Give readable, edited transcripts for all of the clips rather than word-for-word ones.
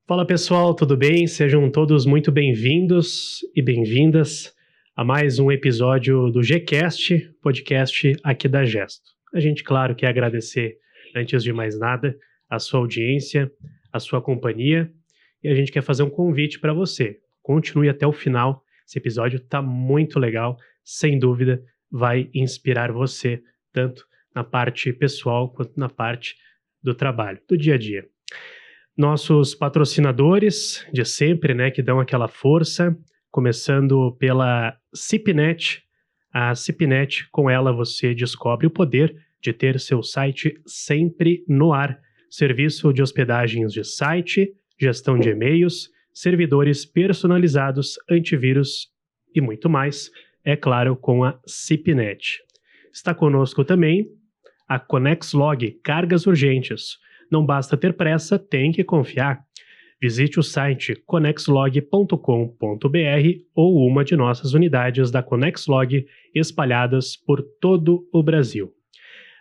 Fala pessoal, tudo bem? Sejam todos muito bem-vindos e bem-vindas a mais um episódio do Gcast, podcast aqui da Gesto. A gente, claro, quer agradecer, antes de mais nada, a sua audiência, a sua companhia, e a gente quer fazer um convite para você. Continue até o final, esse episódio está muito legal, sem dúvida vai inspirar você, tanto na parte pessoal quanto na parte do trabalho, do dia a dia. Nossos patrocinadores de sempre, né, que dão aquela força, começando pela CIPNet. A CIPNet, com ela você descobre o poder de ter seu site sempre no ar. Serviço de hospedagens de site, gestão de e-mails, servidores personalizados, antivírus e muito mais, é claro, com a CIPNet. Está conosco também a ConnexLog, cargas urgentes. Não basta ter pressa, tem que confiar. Visite o site connexlog.com.br ou uma de nossas unidades da ConnexLog espalhadas por todo o Brasil.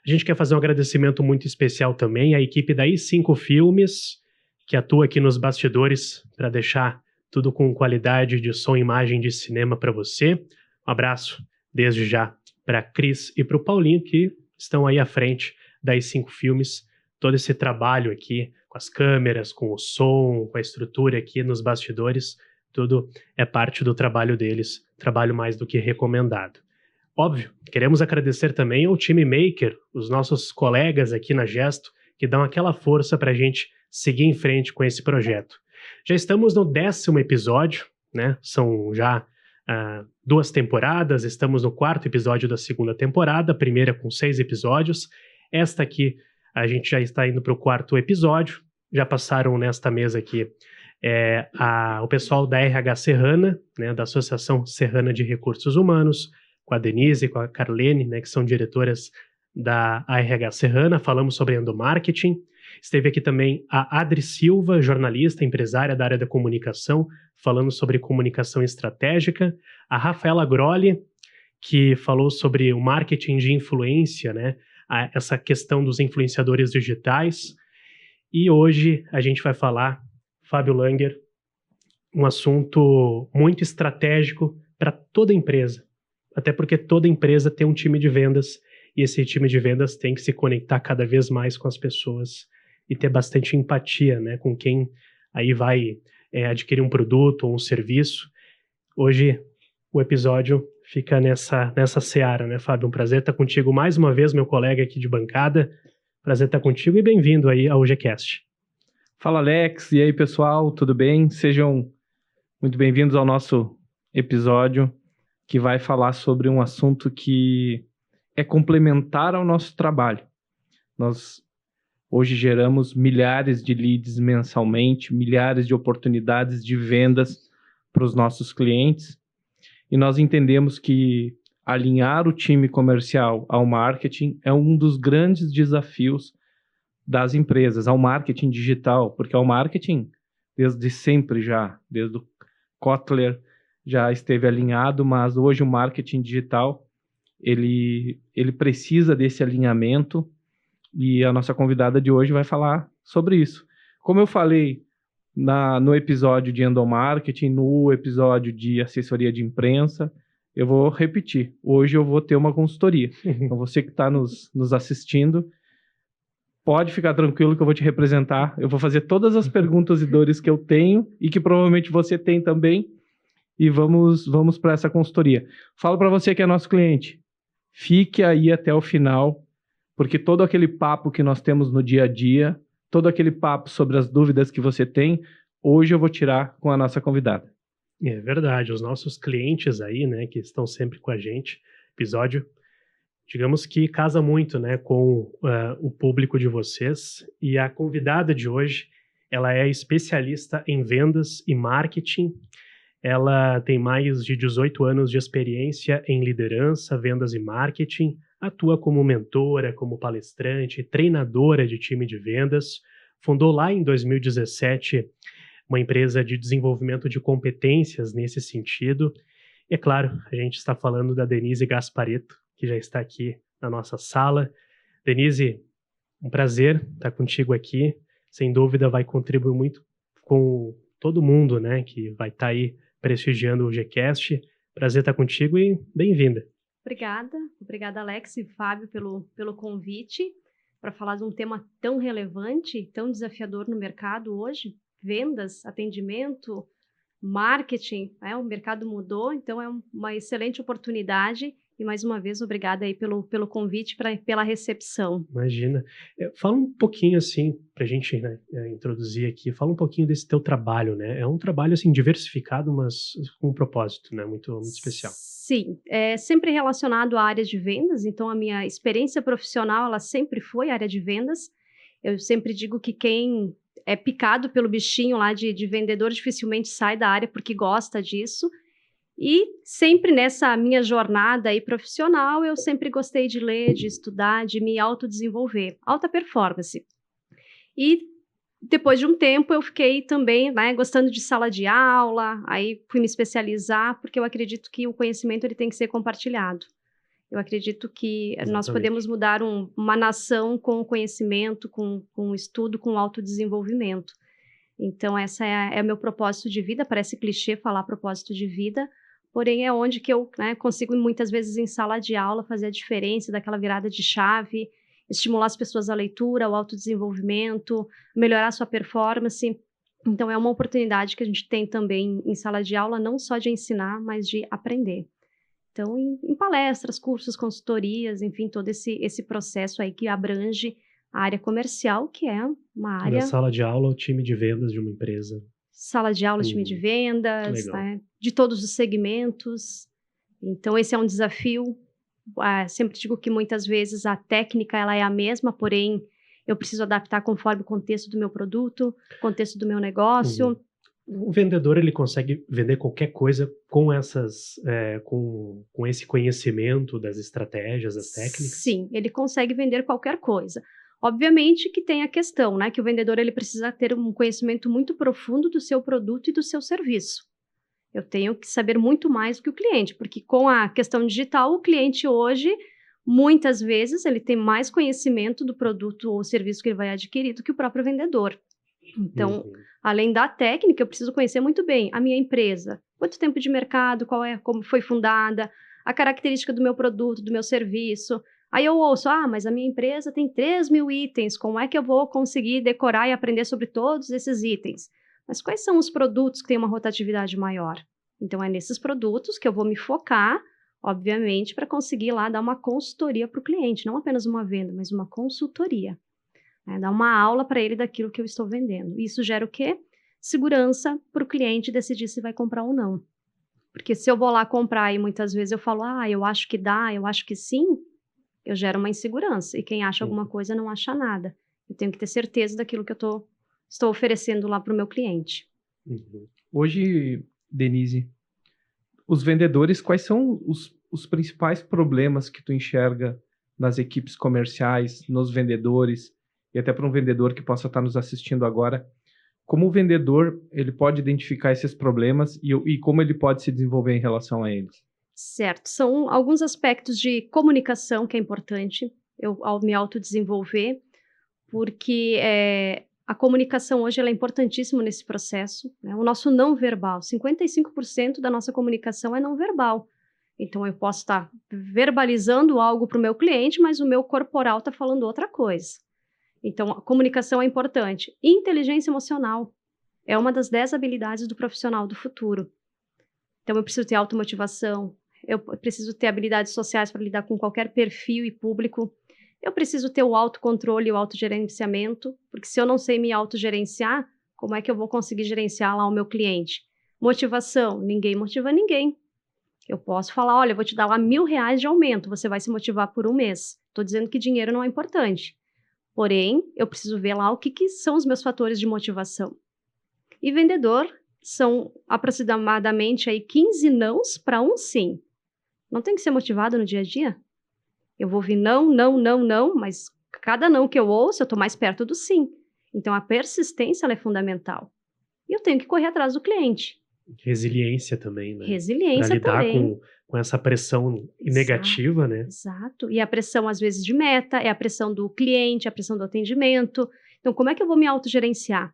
A gente quer fazer um agradecimento muito especial também à equipe da i5 Filmes, que atua aqui nos bastidores para deixar tudo com qualidade de som e imagem de cinema para você. Um abraço desde já para a Cris e para o Paulinho, que estão aí à frente da i5 Filmes. Todo esse trabalho aqui, com as câmeras, com o som, com a estrutura aqui nos bastidores, tudo é parte do trabalho deles, trabalho mais do que recomendado. Óbvio, queremos agradecer também ao time Maker, os nossos colegas aqui na Gesto, que dão aquela força para a gente seguir em frente com esse projeto. Já estamos no 10º episódio, né? São já 2 temporadas, estamos no 4º episódio da 2ª temporada, a primeira com 6 episódios, esta aqui a gente já está indo para o 4º episódio, já passaram nesta mesa aqui o pessoal da RH Serrana, né, da Associação Serrana de Recursos Humanos, com a Denise e com a Carlene, né, que são diretoras da RH Serrana, falamos sobre endomarketing. Esteve aqui também a Adri Silva, jornalista, empresária da área da comunicação, falando sobre comunicação estratégica. A Rafaela Grolli, que falou sobre o marketing de influência, né, essa questão dos influenciadores digitais. E hoje a gente vai falar, Fábio Langer, um assunto muito estratégico para toda empresa, até porque toda empresa tem um time de vendas e esse time de vendas tem que se conectar cada vez mais com as pessoas e ter bastante empatia, né, com quem aí vai adquirir um produto ou um serviço. Hoje o episódio fica nessa seara, né, Fábio? Um prazer estar contigo mais uma vez, meu colega aqui de bancada. Prazer estar contigo e bem-vindo aí ao Gcast. Fala, Alex. E aí, pessoal? Tudo bem? Sejam muito bem-vindos ao nosso episódio que vai falar sobre um assunto que é complementar ao nosso trabalho. Nós hoje geramos milhares de leads mensalmente, milhares de oportunidades de vendas para os nossos clientes. E nós entendemos que alinhar o time comercial ao marketing é um dos grandes desafios das empresas, ao marketing digital, porque ao marketing, desde sempre já, desde o Kotler, já esteve alinhado, mas hoje o marketing digital, ele precisa desse alinhamento e a nossa convidada de hoje vai falar sobre isso. Como eu falei no episódio de endomarketing, no episódio de assessoria de imprensa, eu vou repetir. Hoje eu vou ter uma consultoria. Então, você que está nos assistindo, pode ficar tranquilo que eu vou te representar. Eu vou fazer todas as perguntas e dores que eu tenho e que provavelmente você tem também. E vamos para essa consultoria. Falo para você que é nosso cliente. Fique aí até o final, porque todo aquele papo que nós temos no dia a dia, todo aquele papo sobre as dúvidas que você tem, hoje eu vou tirar com a nossa convidada. É verdade, os nossos clientes aí, né, que estão sempre com a gente, episódio, digamos que casa muito, né, com o público de vocês. E a convidada de hoje, ela é especialista em vendas e marketing. Ela tem mais de 18 anos de experiência em liderança, vendas e marketing, atua como mentora, como palestrante, treinadora de time de vendas, fundou lá em 2017 uma empresa de desenvolvimento de competências nesse sentido. E é claro, a gente está falando da Denise Gasparetto, que já está aqui na nossa sala. Denise, um prazer estar contigo aqui. Sem dúvida vai contribuir muito com todo mundo, né, que vai estar aí prestigiando o GCast. Prazer estar contigo e bem-vinda. Obrigada Alex e Fábio pelo convite para falar de um tema tão relevante, tão desafiador no mercado hoje, vendas, atendimento, marketing, o mercado mudou, então é uma excelente oportunidade e mais uma vez obrigada aí pelo convite, pela recepção. Imagina. Fala um pouquinho assim, para a gente, né, introduzir aqui, fala um pouquinho desse teu trabalho, né? É um trabalho assim diversificado, mas com um propósito, né, muito especial. Sim, é sempre relacionado à área de vendas, então a minha experiência profissional, ela sempre foi área de vendas. Eu sempre digo que quem é picado pelo bichinho lá de vendedor dificilmente sai da área porque gosta disso. E sempre nessa minha jornada aí profissional, eu sempre gostei de ler, de estudar, de me autodesenvolver, alta performance. E depois de um tempo eu fiquei também, né, gostando de sala de aula, aí fui me especializar, porque eu acredito que o conhecimento ele tem que ser compartilhado. Eu acredito que Exatamente. Nós podemos mudar uma nação com o conhecimento, com o estudo, com o autodesenvolvimento. Então, essa é o meu propósito de vida. Parece clichê falar propósito de vida, porém é onde que eu, né, consigo muitas vezes em sala de aula fazer a diferença daquela virada de chave, estimular as pessoas à leitura, ao autodesenvolvimento, melhorar a sua performance. Então, é uma oportunidade que a gente tem também em sala de aula, não só de ensinar, mas de aprender. Então, em palestras, cursos, consultorias, enfim, todo esse processo aí que abrange a área comercial, que é uma área... Na sala de aula, o time de vendas de uma empresa. Sala de aula, time de vendas, né, de todos os segmentos. Então, esse é um desafio. Sempre digo que muitas vezes a técnica ela é a mesma, porém, eu preciso adaptar conforme o contexto do meu produto, contexto do meu negócio. O vendedor, ele consegue vender qualquer coisa com com esse conhecimento das estratégias, das técnicas? Sim, ele consegue vender qualquer coisa. Obviamente que tem a questão, né, que o vendedor ele precisa ter um conhecimento muito profundo do seu produto e do seu serviço. Eu tenho que saber muito mais do que o cliente, porque com a questão digital, o cliente hoje, muitas vezes, ele tem mais conhecimento do produto ou serviço que ele vai adquirir do que o próprio vendedor. Então, além da técnica, eu preciso conhecer muito bem a minha empresa, quanto tempo de mercado, como foi fundada, a característica do meu produto, do meu serviço. Aí eu ouço, mas a minha empresa tem 3.000 itens, como é que eu vou conseguir decorar e aprender sobre todos esses itens? Mas quais são os produtos que têm uma rotatividade maior? Então, é nesses produtos que eu vou me focar, obviamente, para conseguir lá dar uma consultoria para o cliente, não apenas uma venda, mas uma consultoria. Dar uma aula para ele daquilo que eu estou vendendo. Isso gera o quê? Segurança para o cliente decidir se vai comprar ou não. Porque se eu vou lá comprar e muitas vezes eu falo, eu acho que dá, eu acho que sim, eu gero uma insegurança. E quem acha alguma coisa não acha nada. Eu tenho que ter certeza daquilo que eu estou oferecendo lá para o meu cliente. Hoje, Denise, os vendedores, quais são os principais problemas que tu enxerga nas equipes comerciais, nos vendedores, e até para um vendedor que possa estar nos assistindo agora, como o vendedor ele pode identificar esses problemas e como ele pode se desenvolver em relação a eles? Certo, são alguns aspectos de comunicação que é importante eu me autodesenvolver, porque a comunicação hoje ela é importantíssima nesse processo, né? O nosso não verbal, 55% da nossa comunicação é não verbal. Então, eu posso estar verbalizando algo para o meu cliente, mas o meu corporal está falando outra coisa. Então, a comunicação é importante. Inteligência emocional é uma das 10 habilidades do profissional do futuro. Então, eu preciso ter automotivação, eu preciso ter habilidades sociais para lidar com qualquer perfil e público, eu preciso ter o autocontrole e o autogerenciamento, porque se eu não sei me autogerenciar, como é que eu vou conseguir gerenciar lá o meu cliente? Motivação, ninguém motiva ninguém. Eu posso falar, olha, eu vou te dar lá R$1.000 de aumento, você vai se motivar por um mês. Estou dizendo que dinheiro não é importante. Porém, eu preciso ver lá o que são os meus fatores de motivação. E vendedor são aproximadamente aí 15 nãos para um sim. Não tem que ser motivado no dia a dia? Eu vou ouvir não, não, não, não, mas cada não que eu ouço, eu estou mais perto do sim. Então, a persistência ela é fundamental. E eu tenho que correr atrás do cliente. Resiliência também, né? Resiliência pra lidar também. com essa pressão negativa, né? Exato. E a pressão, às vezes, de meta, é a pressão do cliente, a pressão do atendimento. Então, como é que eu vou me autogerenciar?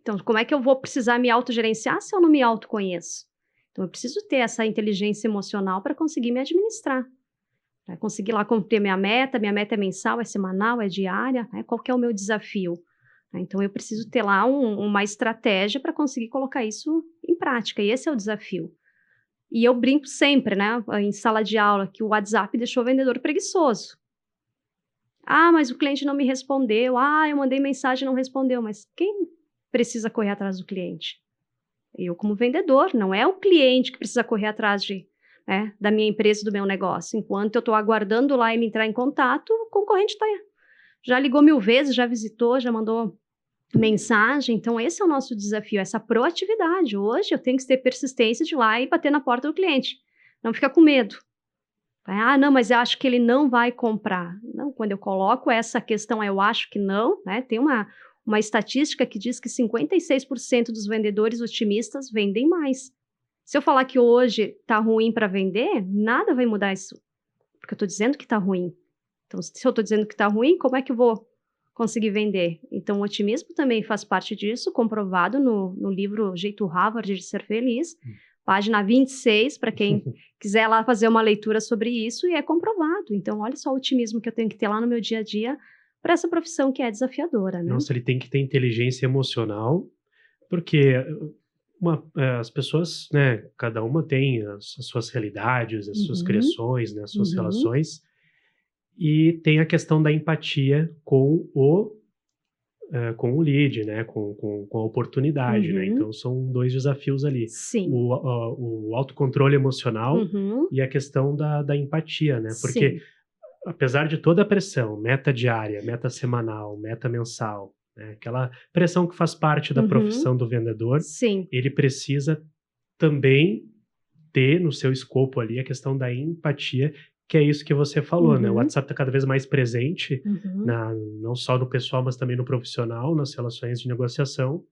Então, como é que eu vou precisar me autogerenciar se eu não me autoconheço? Então, eu preciso ter essa inteligência emocional para conseguir me administrar. Para conseguir lá cumprir minha meta é mensal, é semanal, é diária, né? Qual que é o meu desafio? Então, eu preciso ter lá uma estratégia para conseguir colocar isso em prática, e esse é o desafio. E eu brinco sempre, né, em sala de aula, que o WhatsApp deixou o vendedor preguiçoso. Ah, mas o cliente não me respondeu. Ah, eu mandei mensagem e não respondeu. Mas quem precisa correr atrás do cliente? Eu, como vendedor, não é o cliente que precisa correr atrás da minha empresa, do meu negócio. Enquanto eu estou aguardando lá ele entrar em contato, o concorrente já ligou 1000 vezes, já visitou, já mandou mensagem. Então, esse é o nosso desafio, essa proatividade. Hoje, eu tenho que ter persistência de ir lá e bater na porta do cliente. Não ficar com medo. Ah, não, mas eu acho que ele não vai comprar. Não, quando eu coloco essa questão, eu acho que não, né? Tem uma estatística que diz que 56% dos vendedores otimistas vendem mais. Se eu falar que hoje está ruim para vender, nada vai mudar isso, porque eu estou dizendo que está ruim. Então, se eu estou dizendo que está ruim, como é que eu vou conseguir vender? Então, o otimismo também faz parte disso, comprovado no livro Jeito Harvard de Ser Feliz, página 26, para quem quiser lá fazer uma leitura sobre isso, e é comprovado. Então, olha só o otimismo que eu tenho que ter lá no meu dia a dia para essa profissão que é desafiadora, né? Nossa, ele tem que ter inteligência emocional, porque as pessoas, né, cada uma tem as suas realidades, as suas criações, né, as suas relações, e tem a questão da empatia com o lead, né, com a oportunidade, né? Então, são 2 desafios ali. Sim. O autocontrole emocional e a questão da empatia, né? Porque, apesar de toda a pressão, meta diária, meta semanal, meta mensal, né, aquela pressão que faz parte da profissão do vendedor, ele precisa também ter no seu escopo ali a questão da empatia, que é isso que você falou, né? O WhatsApp está cada vez mais presente, não só no pessoal, mas também no profissional, nas relações de negociação.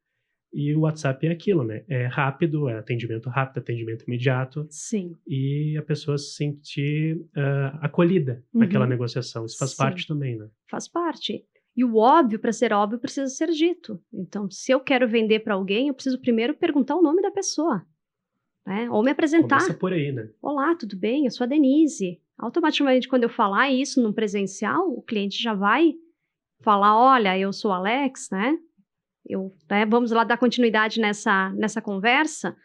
E o WhatsApp é aquilo, né? É rápido, é atendimento rápido, atendimento imediato. Sim. E a pessoa se sentir acolhida naquela negociação. Isso faz parte também, né? Faz parte. E o óbvio, para ser óbvio, precisa ser dito. Então, se eu quero vender para alguém, eu preciso primeiro perguntar o nome da pessoa, né? Ou me apresentar. Começa por aí, né? Olá, tudo bem? Eu sou a Denise. Automaticamente, quando eu falar isso num presencial, o cliente já vai falar, olha, eu sou o Alex, né? Vamos lá dar continuidade nessa conversa.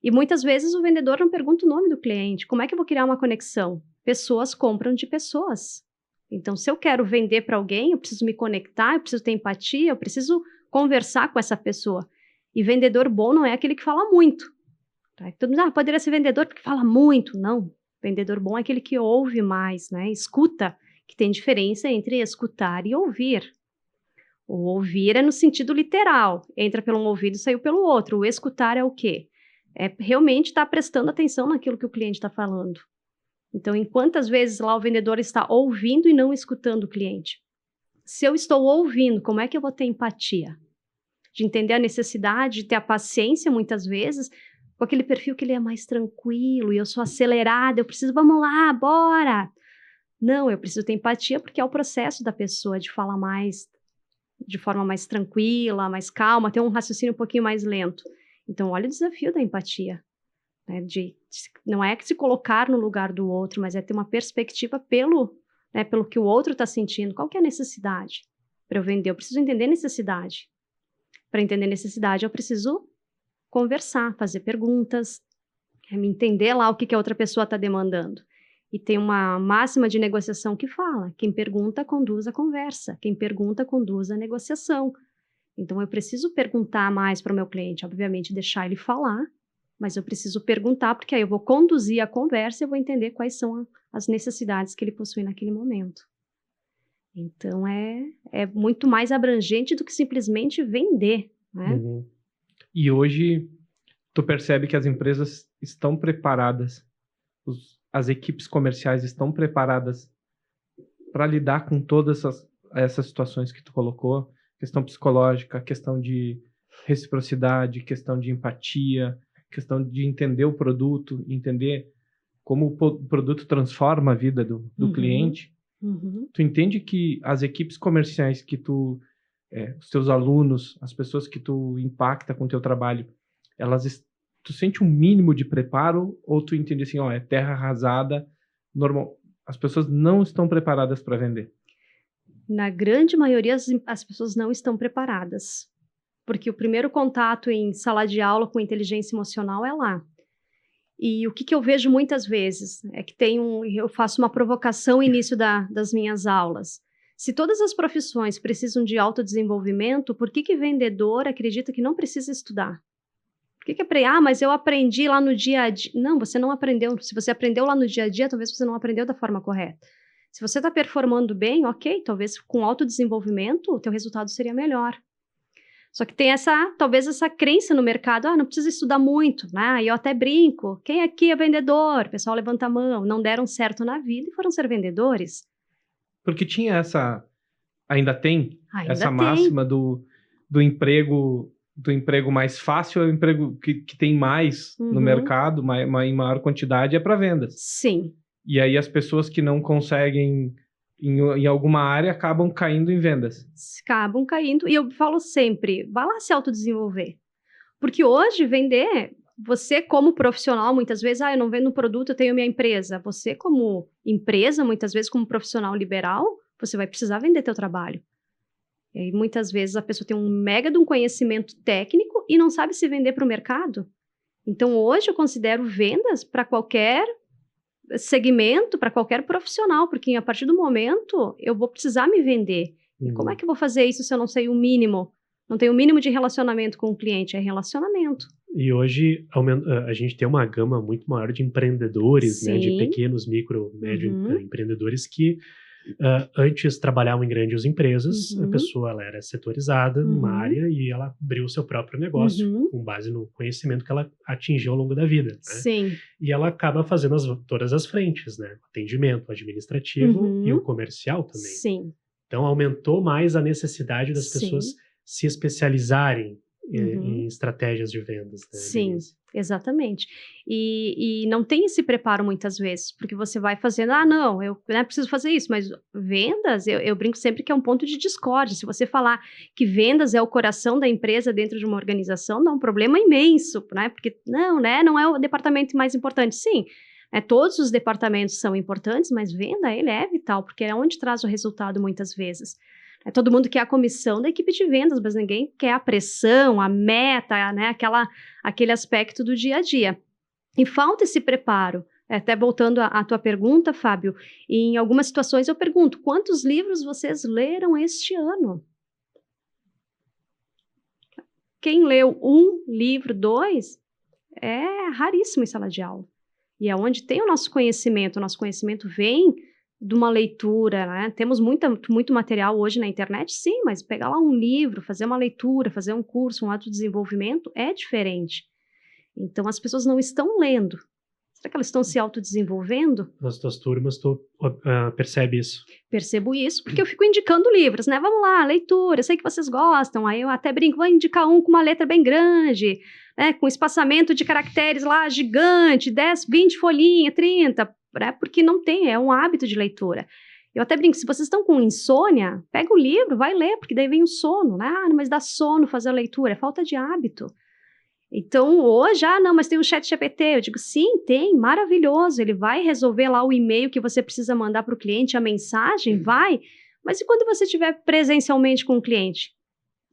E muitas vezes o vendedor não pergunta o nome do cliente. Como é que eu vou criar uma conexão? Pessoas compram de pessoas. Então, se eu quero vender para alguém, eu preciso me conectar, eu preciso ter empatia, eu preciso conversar com essa pessoa. E vendedor bom não é aquele que fala muito. Tá? Todo mundo, poderia ser vendedor porque fala muito. Não. Vendedor bom é aquele que ouve mais, né? Escuta, que tem diferença entre escutar e ouvir. O ouvir é no sentido literal. Entra pelo um ouvido e saiu pelo outro. O escutar é o quê? É realmente estar prestando atenção naquilo que o cliente está falando. Então, em quantas vezes lá o vendedor está ouvindo e não escutando o cliente? Se eu estou ouvindo, como é que eu vou ter empatia? De entender a necessidade, de ter a paciência, muitas vezes, com aquele perfil que ele é mais tranquilo, e eu sou acelerada, eu preciso, vamos lá, bora! Não, eu preciso ter empatia, porque é o processo da pessoa de falar de forma mais tranquila, mais calma, ter um raciocínio um pouquinho mais lento. Então, olha o desafio da empatia. Né, não é que se colocar no lugar do outro, mas é ter uma perspectiva pelo que o outro está sentindo. Qual que é a necessidade para eu vender? Eu preciso entender necessidade. Para entender necessidade, eu preciso conversar, fazer perguntas, me entender lá o que a outra pessoa está demandando. E tem uma máxima de negociação que fala: quem pergunta, conduz a conversa. Quem pergunta, conduz a negociação. Então, eu preciso perguntar mais para o meu cliente, obviamente, deixar ele falar, mas eu preciso perguntar, porque aí eu vou conduzir a conversa e eu vou entender quais são as necessidades que ele possui naquele momento. Então, é muito mais abrangente do que simplesmente vender, né? E hoje, tu percebe que as empresas estão preparadas, as equipes comerciais estão preparadas para lidar com todas essas situações que tu colocou, questão psicológica, questão de reciprocidade, questão de empatia, questão de entender o produto, entender como o produto transforma a vida do cliente. Tu entende que as equipes comerciais que tu os teus alunos, as pessoas que tu impacta com o teu trabalho, tu sente um mínimo de preparo ou tu entende assim, é terra arrasada, normal, as pessoas não estão preparadas para vender? Na grande maioria, as pessoas não estão preparadas, porque o primeiro contato em sala de aula com inteligência emocional é lá. E o que eu vejo muitas vezes é que eu faço uma provocação no início das minhas aulas. Se todas as profissões precisam de autodesenvolvimento, por que vendedor acredita que não precisa estudar? Por que mas eu aprendi lá no dia a dia. Não, você não aprendeu. Se você aprendeu lá no dia a dia, talvez você não aprendeu da forma correta. Se você está performando bem, ok, talvez com autodesenvolvimento o teu resultado seria melhor. Só que tem talvez essa crença no mercado, não precisa estudar muito, né? E eu até brinco, quem aqui é vendedor? O pessoal levanta a mão, não deram certo na vida e foram ser vendedores. Porque tinha ainda tem essa tem. Máxima do emprego mais fácil, é o emprego que tem mais no mercado, em maior quantidade, é para vendas. Sim. E aí as pessoas que não conseguem em alguma área acabam caindo em vendas. Acabam caindo. E eu falo sempre, vai lá se autodesenvolver. Porque hoje vender, você como profissional, muitas vezes, eu não vendo um produto, eu tenho minha empresa. Você como empresa, muitas vezes como profissional liberal, você vai precisar vender teu trabalho. E aí, muitas vezes a pessoa tem um mega de um conhecimento técnico e não sabe se vender para o mercado. Então hoje eu considero vendas para qualquer segmento, para qualquer profissional, porque a partir do momento eu vou precisar me vender. E como é que eu vou fazer isso se eu não sei o mínimo? Não tenho o mínimo de relacionamento com o cliente, é relacionamento. E hoje a gente tem uma gama muito maior de empreendedores, né, de pequenos, micro, médio empreendedores que antes trabalhavam em grandes empresas, a pessoa ela era setorizada numa área e ela abriu o seu próprio negócio com base no conhecimento que ela atingiu ao longo da vida. Né? Sim. E ela acaba fazendo todas as frentes, né? O atendimento, o administrativo e o comercial também. Sim. Então aumentou mais a necessidade das pessoas se especializarem em estratégias de vendas. Né, Sim, Denise? Exatamente. E não tem esse preparo muitas vezes, porque você vai fazendo, não, eu preciso fazer isso, mas vendas, eu brinco sempre que é um ponto de discórdia. Se você falar que vendas é o coração da empresa dentro de uma organização, dá um problema imenso, né? Porque não é o departamento mais importante. Sim, todos os departamentos são importantes, mas venda, ele é vital, porque é onde traz o resultado muitas vezes. Todo mundo quer a comissão da equipe de vendas, mas ninguém quer a pressão, a meta, né? Aquele aspecto do dia a dia. E falta esse preparo. Até voltando à tua pergunta, Fábio, em algumas situações eu pergunto, quantos livros vocês leram este ano? Quem leu 1 livro, 2, é raríssimo em sala de aula. E é onde tem o nosso conhecimento vem de uma leitura, né? Temos muito material hoje na internet, sim, mas pegar lá um livro, fazer uma leitura, fazer um curso, um autodesenvolvimento, é diferente. Então, as pessoas não estão lendo. Será que elas estão se autodesenvolvendo? Nas tuas turmas, tu percebe isso? Percebo isso, porque eu fico indicando livros, né? Vamos lá, leitura, eu sei que vocês gostam, aí eu até brinco, vou indicar um com uma letra bem grande, né? Com espaçamento de caracteres lá gigante, 10, 20 folhinhas, 30, né? Porque não tem, é um hábito de leitura. Eu até brinco, se vocês estão com insônia, pega o livro, vai ler, porque daí vem o sono, né? Mas dá sono fazer a leitura, é falta de hábito. Então, hoje, não, mas tem o ChatGPT. Eu digo, sim, tem, maravilhoso. Ele vai resolver lá o e-mail que você precisa mandar para o cliente, a mensagem, vai. Mas e quando você estiver presencialmente com o cliente?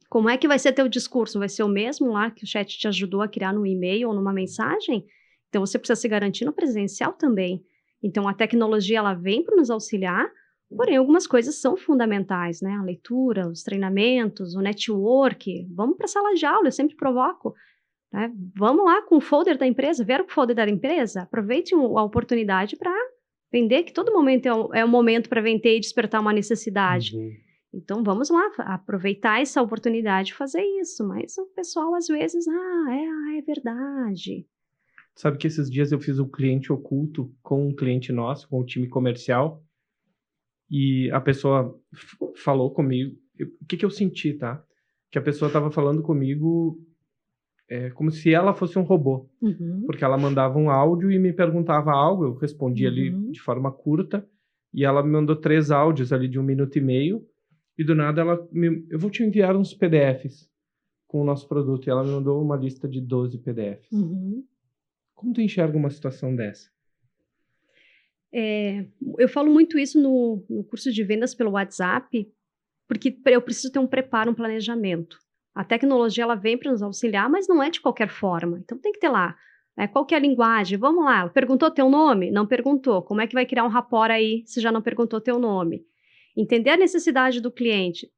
Como é que vai ser teu discurso? Vai ser o mesmo lá que o chat te ajudou a criar no e-mail ou numa mensagem? Então, você precisa se garantir no presencial também. Então, a tecnologia, ela vem para nos auxiliar, porém, algumas coisas são fundamentais, né? A leitura, os treinamentos, o network. Vamos para a sala de aula, eu sempre provoco. Né? Vamos lá com o folder da empresa, vieram com o folder da empresa, aproveitem a oportunidade para vender, que todo momento é um momento para vender e despertar uma necessidade. Então, vamos lá, aproveitar essa oportunidade e fazer isso. Mas o pessoal, às vezes, é verdade. Sabe que esses dias eu fiz um cliente oculto com um cliente nosso, com o time comercial, e a pessoa falou comigo, o que eu senti, tá? Que a pessoa estava falando comigo como se ela fosse um robô, porque ela mandava um áudio e me perguntava algo, eu respondia ali de forma curta, e ela me mandou 3 áudios ali de 1 minuto e meio, e do nada eu vou te enviar uns PDFs com o nosso produto, e ela me mandou uma lista de 12 PDFs. Uhum. Como tu enxerga uma situação dessa? Eu falo muito isso no curso de vendas pelo WhatsApp, porque eu preciso ter um preparo, um planejamento. A tecnologia, ela vem para nos auxiliar, mas não é de qualquer forma. Então, tem que ter lá, né, qual que é a linguagem? Vamos lá, perguntou teu nome? Não perguntou. Como é que vai criar um rapport aí se já não perguntou teu nome? Entender a necessidade do cliente.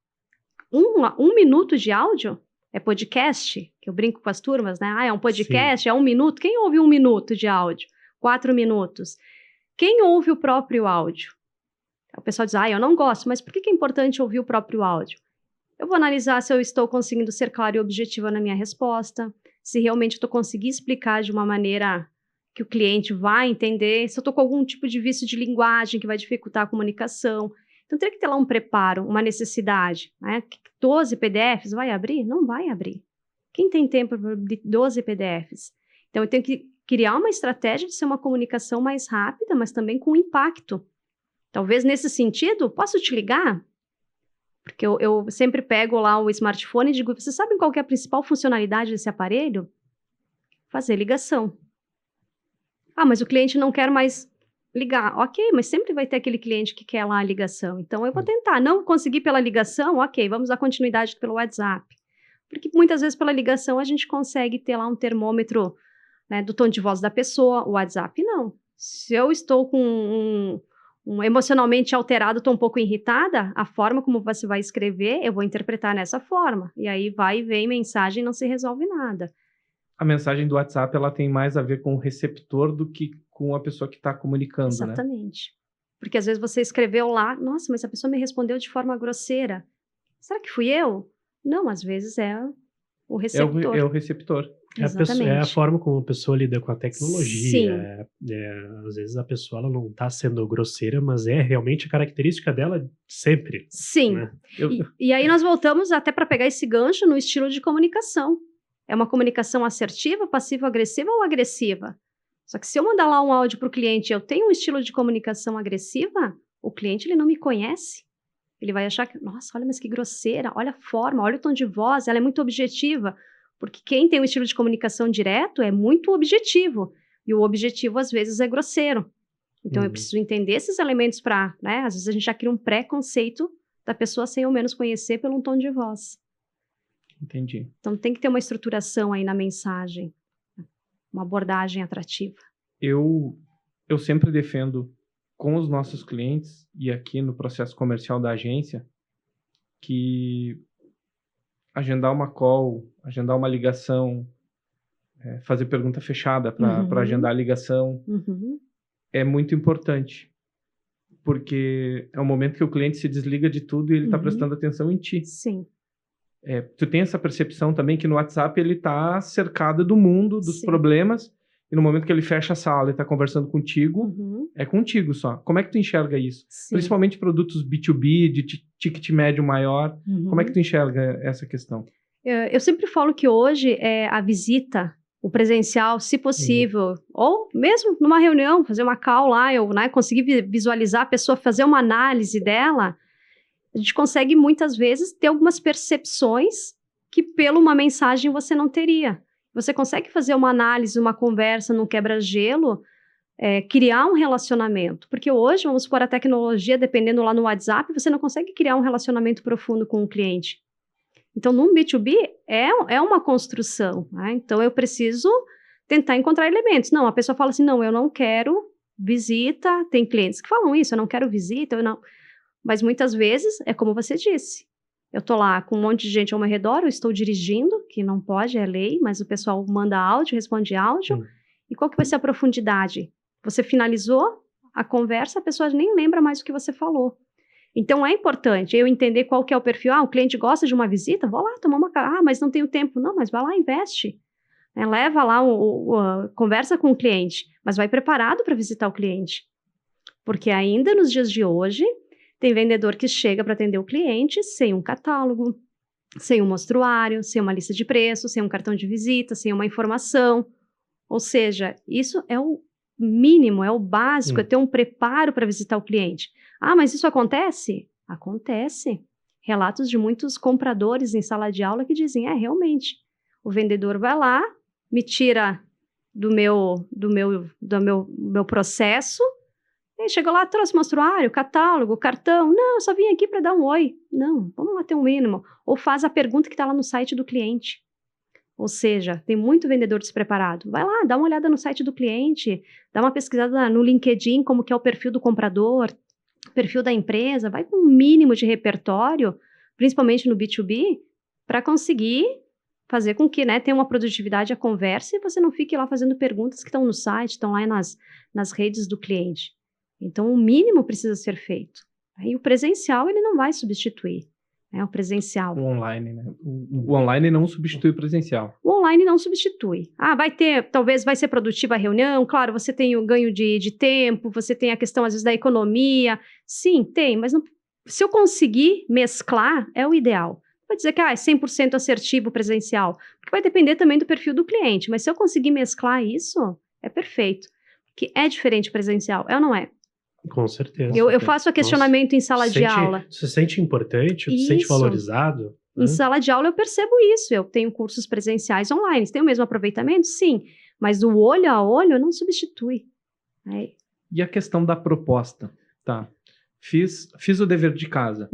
Um minuto de áudio é podcast, que eu brinco com as turmas, né? Ah, é um podcast, Sim. É 1 minuto. Quem ouve 1 minuto de áudio? 4 minutos. Quem ouve o próprio áudio? O pessoal diz, eu não gosto, mas por que é importante ouvir o próprio áudio? Eu vou analisar se eu estou conseguindo ser clara e objetiva na minha resposta, se realmente eu estou conseguindo explicar de uma maneira que o cliente vai entender, se eu estou com algum tipo de vício de linguagem que vai dificultar a comunicação. Então, teria que ter lá um preparo, uma necessidade. Né? 12 PDFs, vai abrir? Não vai abrir. Quem tem tempo para abrir 12 PDFs? Então, eu tenho que criar uma estratégia de ser uma comunicação mais rápida, mas também com impacto. Talvez, nesse sentido, posso te ligar? Porque eu sempre pego lá o smartphone e digo, vocês sabem qual que é a principal funcionalidade desse aparelho? Fazer ligação. Mas o cliente não quer mais ligar. Ok, mas sempre vai ter aquele cliente que quer lá a ligação. Então, eu vou tentar. Não conseguir pela ligação, ok, vamos dar continuidade pelo WhatsApp. Porque muitas vezes pela ligação a gente consegue ter lá um termômetro, né, do tom de voz da pessoa. O WhatsApp, não. Se eu estou com emocionalmente alterado, estou um pouco irritada, a forma como você vai escrever, eu vou interpretar nessa forma. E aí vai e vem mensagem e não se resolve nada. A mensagem do WhatsApp, ela tem mais a ver com o receptor do que com a pessoa que está comunicando, Exatamente. Né? Porque às vezes você escreveu lá, nossa, mas a pessoa me respondeu de forma grosseira. Será que fui eu? Não, às vezes é o receptor. É o receptor. É a forma como a pessoa lida com a tecnologia. Às vezes a pessoa ela não está sendo grosseira, mas é realmente a característica dela sempre. Sim. Né? E aí nós voltamos até para pegar esse gancho no estilo de comunicação. É uma comunicação assertiva, passivo-agressiva ou agressiva? Só que se eu mandar lá um áudio para o cliente e eu tenho um estilo de comunicação agressiva, o cliente ele não me conhece. Ele vai achar que, nossa, olha, mas que grosseira, olha a forma, olha o tom de voz, ela é muito objetiva. Porque quem tem um estilo de comunicação direto é muito objetivo. E o objetivo, às vezes, é grosseiro. Então, eu preciso entender esses elementos para, né? Às vezes a gente já cria um preconceito da pessoa sem ao menos conhecer pelo tom de voz. Entendi. Então, tem que ter uma estruturação aí na mensagem. Uma abordagem atrativa. Eu sempre defendo com os nossos clientes e aqui no processo comercial da agência que agendar uma call, agendar uma ligação, fazer pergunta fechada para agendar a ligação é muito importante, porque é o momento que o cliente se desliga de tudo e ele está prestando atenção em ti. Sim. Tu tem essa percepção também que no WhatsApp ele está cercado do mundo, dos problemas, e no momento que ele fecha a sala e está conversando contigo, é contigo só. Como é que tu enxerga isso? Sim. Principalmente produtos B2B, de ticket médio maior. Como é que tu enxerga essa questão? Eu sempre falo que hoje a visita, o presencial, se possível, ou mesmo numa reunião, fazer uma call lá, eu conseguir visualizar a pessoa, fazer uma análise dela, a gente consegue muitas vezes ter algumas percepções que pela uma mensagem você não teria. Você consegue fazer uma análise, uma conversa num quebra-gelo, criar um relacionamento. Porque hoje, vamos supor, a tecnologia, dependendo lá no WhatsApp, você não consegue criar um relacionamento profundo com o cliente. Então, num B2B, é uma construção. Né? Então, eu preciso tentar encontrar elementos. Não, a pessoa fala assim, não, eu não quero visita. Tem clientes que falam isso, eu não quero visita, eu não... Mas muitas vezes, é como você disse. Eu estou lá com um monte de gente ao meu redor, eu estou dirigindo, que não pode, é lei, mas o pessoal manda áudio, responde áudio. E qual que vai ser a profundidade? Você finalizou a conversa, a pessoa nem lembra mais o que você falou. Então, é importante eu entender qual que é o perfil. O cliente gosta de uma visita? Vou lá tomar uma... mas não tenho tempo. Não, mas vai lá, investe. Leva lá, conversa com o cliente, mas vai preparado para visitar o cliente. Porque ainda nos dias de hoje... Tem vendedor que chega para atender o cliente sem um catálogo, sem um mostruário, sem uma lista de preços, sem um cartão de visita, sem uma informação. Ou seja, isso é o mínimo, é o básico, é ter um preparo para visitar o cliente. Mas isso acontece? Acontece. relatos de muitos compradores em sala de aula que dizem, realmente, o vendedor vai lá, me tira do meu processo, e chegou lá, trouxe mostruário, catálogo, cartão, não, eu só vim aqui para dar um oi. Não, vamos lá ter um mínimo. Ou faz a pergunta que está lá no site do cliente. Ou seja, tem muito vendedor despreparado. Vai lá, dá uma olhada no site do cliente, dá uma pesquisada no LinkedIn, como que é o perfil do comprador, perfil da empresa, vai com um mínimo de repertório, principalmente no B2B, para conseguir fazer com que, né, tenha uma produtividade a conversa e você não fique lá fazendo perguntas que estão no site, estão lá nas redes do cliente. Então, o mínimo precisa ser feito. E o presencial, ele não vai substituir. O presencial. O online, né? O online não substitui o presencial. O online não substitui. Talvez vai ser produtiva a reunião, claro, você tem o ganho de tempo, você tem a questão, às vezes, da economia. Sim, tem, mas não, se eu conseguir mesclar, é o ideal. Vai dizer que é 100% assertivo presencial, porque vai depender também do perfil do cliente, mas se eu conseguir mesclar isso, é perfeito. Porque é diferente presencial, é ou não é? Com certeza. Eu faço o questionamento em sala de aula. Você se sente importante, se sente valorizado? Em sala de aula eu percebo isso. Eu tenho cursos presenciais online. Tem o mesmo aproveitamento? Sim. Mas o olho a olho não substitui. E a questão da proposta? Tá. Fiz o dever de casa.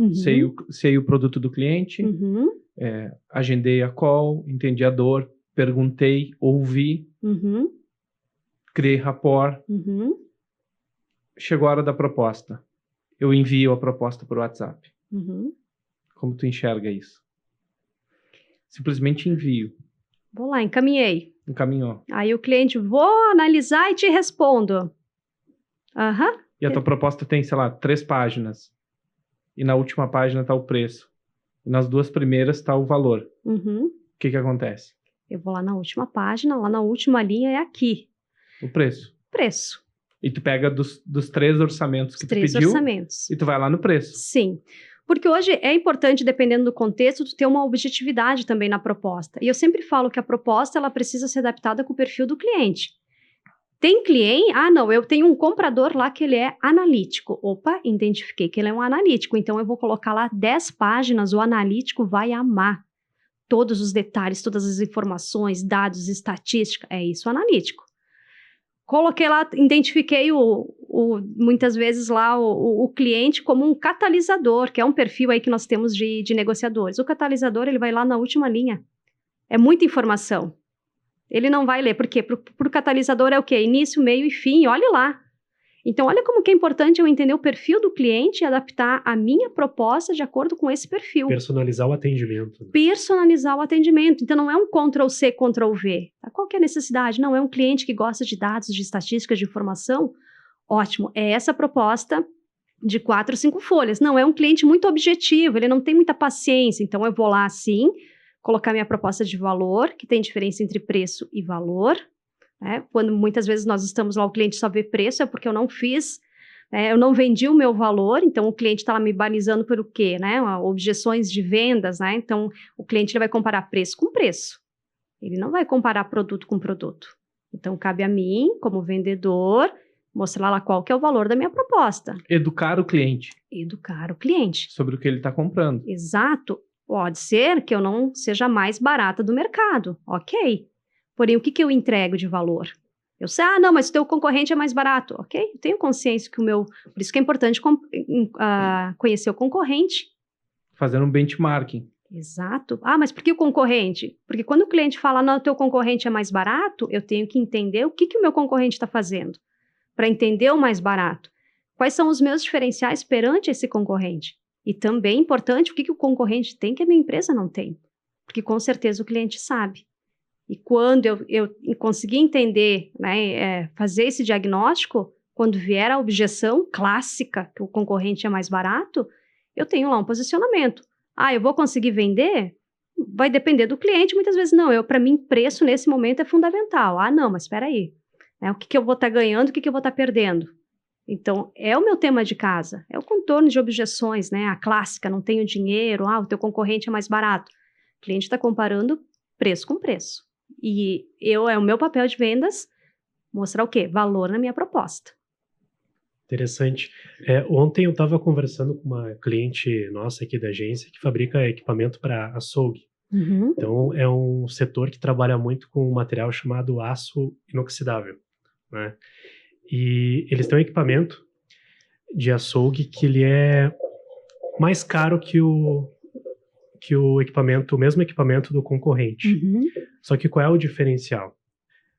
Sei o produto do cliente, agendei a call, entendi a dor, perguntei, ouvi, criei rapport. Chegou a hora da proposta. Eu envio a proposta por WhatsApp. Como tu enxerga isso? Simplesmente envio. Vou lá, encaminhei. Encaminhou. Aí o cliente, vou analisar e te respondo. E a tua proposta tem, sei lá, 3 páginas. E na última página está o preço. E nas 2 primeiras está o valor. O que acontece? Eu vou lá na última página, lá na última linha é aqui. O preço. Preço. E tu pega dos 3 orçamentos que tu pediu. 3 orçamentos. E tu vai lá no preço. Sim. Porque hoje é importante, dependendo do contexto, tu ter uma objetividade também na proposta. E eu sempre falo que a proposta, ela precisa ser adaptada com o perfil do cliente. Tem cliente, eu tenho um comprador lá que ele é analítico. Opa, identifiquei que ele é um analítico, então eu vou colocar lá 10 páginas, o analítico vai amar. Todos os detalhes, todas as informações, dados, estatística, é isso o analítico. Coloquei lá, identifiquei muitas vezes lá o cliente como um catalisador, que é um perfil aí que nós temos de negociadores. O catalisador, ele vai lá na última linha. É muita informação. Ele não vai ler, por quê? Para o catalisador é o quê? Início, meio e fim, olhe lá. Então, olha como que é importante eu entender o perfil do cliente e adaptar a minha proposta de acordo com esse perfil. Personalizar o atendimento. Personalizar o atendimento. Então, não é um Ctrl+C, Ctrl+V. Qual que é a necessidade? Não, é um cliente que gosta de dados, de estatísticas, de informação. Ótimo, é essa proposta de 4 ou 5 folhas. Não, é um cliente muito objetivo, ele não tem muita paciência. Então, eu vou lá, sim, colocar minha proposta de valor, que tem diferença entre preço e valor. Quando muitas vezes nós estamos lá, o cliente só vê preço, é porque eu não fiz, eu não vendi o meu valor, então o cliente está lá me balizando pelo quê? Objeções de vendas, então o cliente ele vai comparar preço com preço, ele não vai comparar produto com produto. Então cabe a mim, como vendedor, mostrar lá qual que é o valor da minha proposta. Educar o cliente. Educar o cliente. Sobre o que ele está comprando. Exato. Pode ser que eu não seja a mais barata do mercado, ok. Porém, o que eu entrego de valor? Eu sei, mas o teu concorrente é mais barato. Ok, eu tenho consciência que o meu... Por isso que é importante conhecer o concorrente. Fazer um benchmarking. Exato. Mas por que o concorrente? Porque quando o cliente fala, não, o teu concorrente é mais barato, eu tenho que entender o que o meu concorrente está fazendo. Para entender o mais barato. Quais são os meus diferenciais perante esse concorrente? E também é importante o que o concorrente tem que a minha empresa não tem. Porque com certeza o cliente sabe. E quando eu conseguir entender, fazer esse diagnóstico, quando vier a objeção clássica, que o concorrente é mais barato, eu tenho lá um posicionamento. Eu vou conseguir vender? Vai depender do cliente, muitas vezes não. Para mim, preço nesse momento é fundamental. Não, mas espera aí. O que eu vou estar ganhando, o que eu vou estar perdendo? Então, é o meu tema de casa. É o contorno de objeções, a clássica, não tenho dinheiro, o teu concorrente é mais barato. O cliente está comparando preço com preço. E é o meu papel de vendas mostrar o quê? Valor na minha proposta. Interessante. Ontem eu estava conversando com uma cliente nossa aqui da agência que fabrica equipamento para açougue. Uhum. Então, é um setor que trabalha muito com um material chamado aço inoxidável, né? E eles têm um equipamento de açougue que ele é mais caro que o equipamento, o mesmo equipamento do concorrente. Uhum. Só que qual é o diferencial?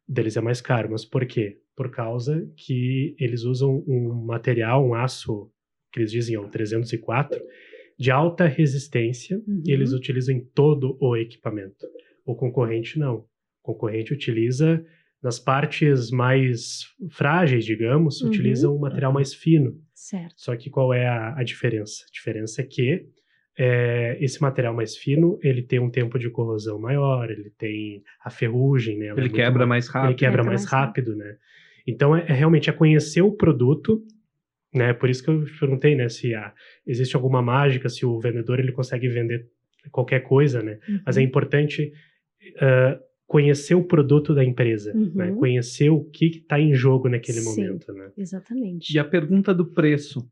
Deles é mais caro, mas por quê? Por causa que eles usam um material, um aço, que eles dizem é o 304, de alta resistência, Uhum. e eles utilizam em todo o equipamento. O concorrente não. O concorrente utiliza nas partes mais frágeis, digamos, Uhum. utiliza um material mais fino. Certo. Só que qual é a diferença? A diferença é que esse material mais fino, ele tem um tempo de corrosão maior, ele tem a ferrugem, né? Ele quebra mais rápido. Ele quebra mais rápido, né? Então, realmente conhecer o produto, né? Por isso que eu te perguntei, né? Se existe alguma mágica, se o vendedor ele consegue vender qualquer coisa, né? Uhum. Mas é importante conhecer o produto da empresa, Uhum. né? Conhecer o que está em jogo naquele Sim. momento, né? Exatamente. E a pergunta do preço,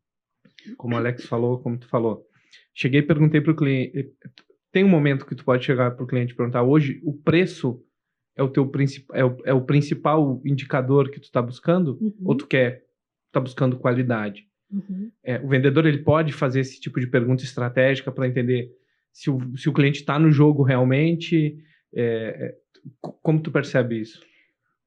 como o Alex falou, como tu falou. Cheguei e perguntei para o cliente. Tem um momento que tu pode chegar para o cliente e perguntar: hoje o preço é o teu é o principal indicador que tu está buscando? Uhum. Ou tu tá buscando qualidade? Uhum. O vendedor ele pode fazer esse tipo de pergunta estratégica para entender se o cliente está no jogo realmente. Como tu percebe isso?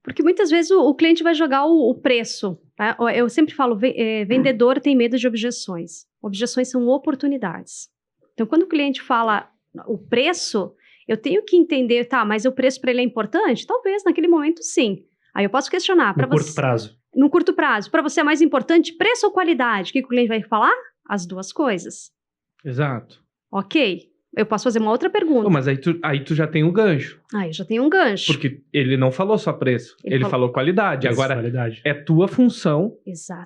Porque muitas vezes o cliente vai jogar o preço. Tá? Eu sempre falo, vendedor tem medo de objeções. Objeções são oportunidades. Então, quando o cliente fala o preço, eu tenho que entender, tá, mas o preço para ele é importante? Talvez, naquele momento, sim. Aí eu posso questionar. No curto prazo. No curto prazo. Para você é mais importante preço ou qualidade? O que o cliente vai falar? As duas coisas. Exato. Ok. Eu posso fazer uma outra pergunta. Mas aí tu já tem um gancho. Aí eu já tenho um gancho. Porque ele não falou só preço, ele falou qualidade. Agora, qualidade. é tua função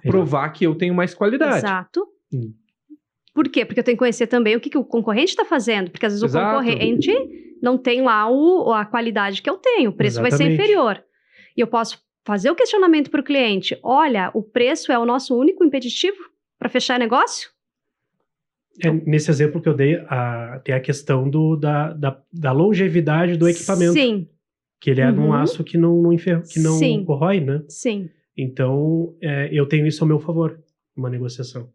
provar que eu tenho mais qualidade. Exato. Por quê? Porque eu tenho que conhecer também o que o concorrente está fazendo. Porque às vezes o concorrente não tem lá a qualidade que eu tenho. O preço vai ser inferior. E eu posso fazer o questionamento para o cliente. Olha, o preço é o nosso único impeditivo para fechar negócio? Nesse exemplo que eu dei, tem a questão da longevidade do equipamento. Sim. Que ele é num aço que não corrói, né? Sim. Então, eu tenho isso ao meu favor, uma negociação.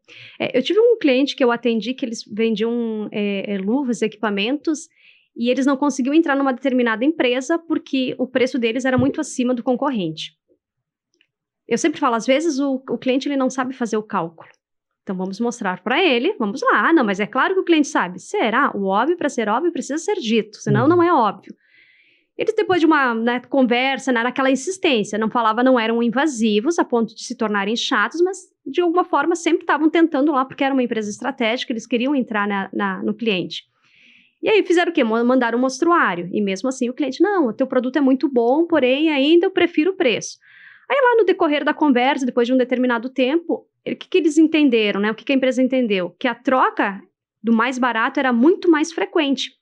Eu tive um cliente que eu atendi que eles vendiam luvas, equipamentos, e eles não conseguiam entrar numa determinada empresa porque o preço deles era muito acima do concorrente. Eu sempre falo, às vezes o cliente ele não sabe fazer o cálculo. Então, vamos mostrar para ele, vamos lá. Não, mas é claro que o cliente sabe. Será? O óbvio, para ser óbvio, precisa ser dito, senão não é óbvio. Eles, depois de uma conversa, era aquela insistência, não eram invasivos a ponto de se tornarem chatos, mas de alguma forma sempre estavam tentando lá, porque era uma empresa estratégica, eles queriam entrar no cliente. E aí fizeram o quê? Mandaram um mostruário. E mesmo assim o cliente, não, o teu produto é muito bom, porém ainda eu prefiro o preço. Aí lá no decorrer da conversa, depois de um determinado tempo, o que eles entenderam, né? O que a empresa entendeu? Que a troca do mais barato era muito mais frequente.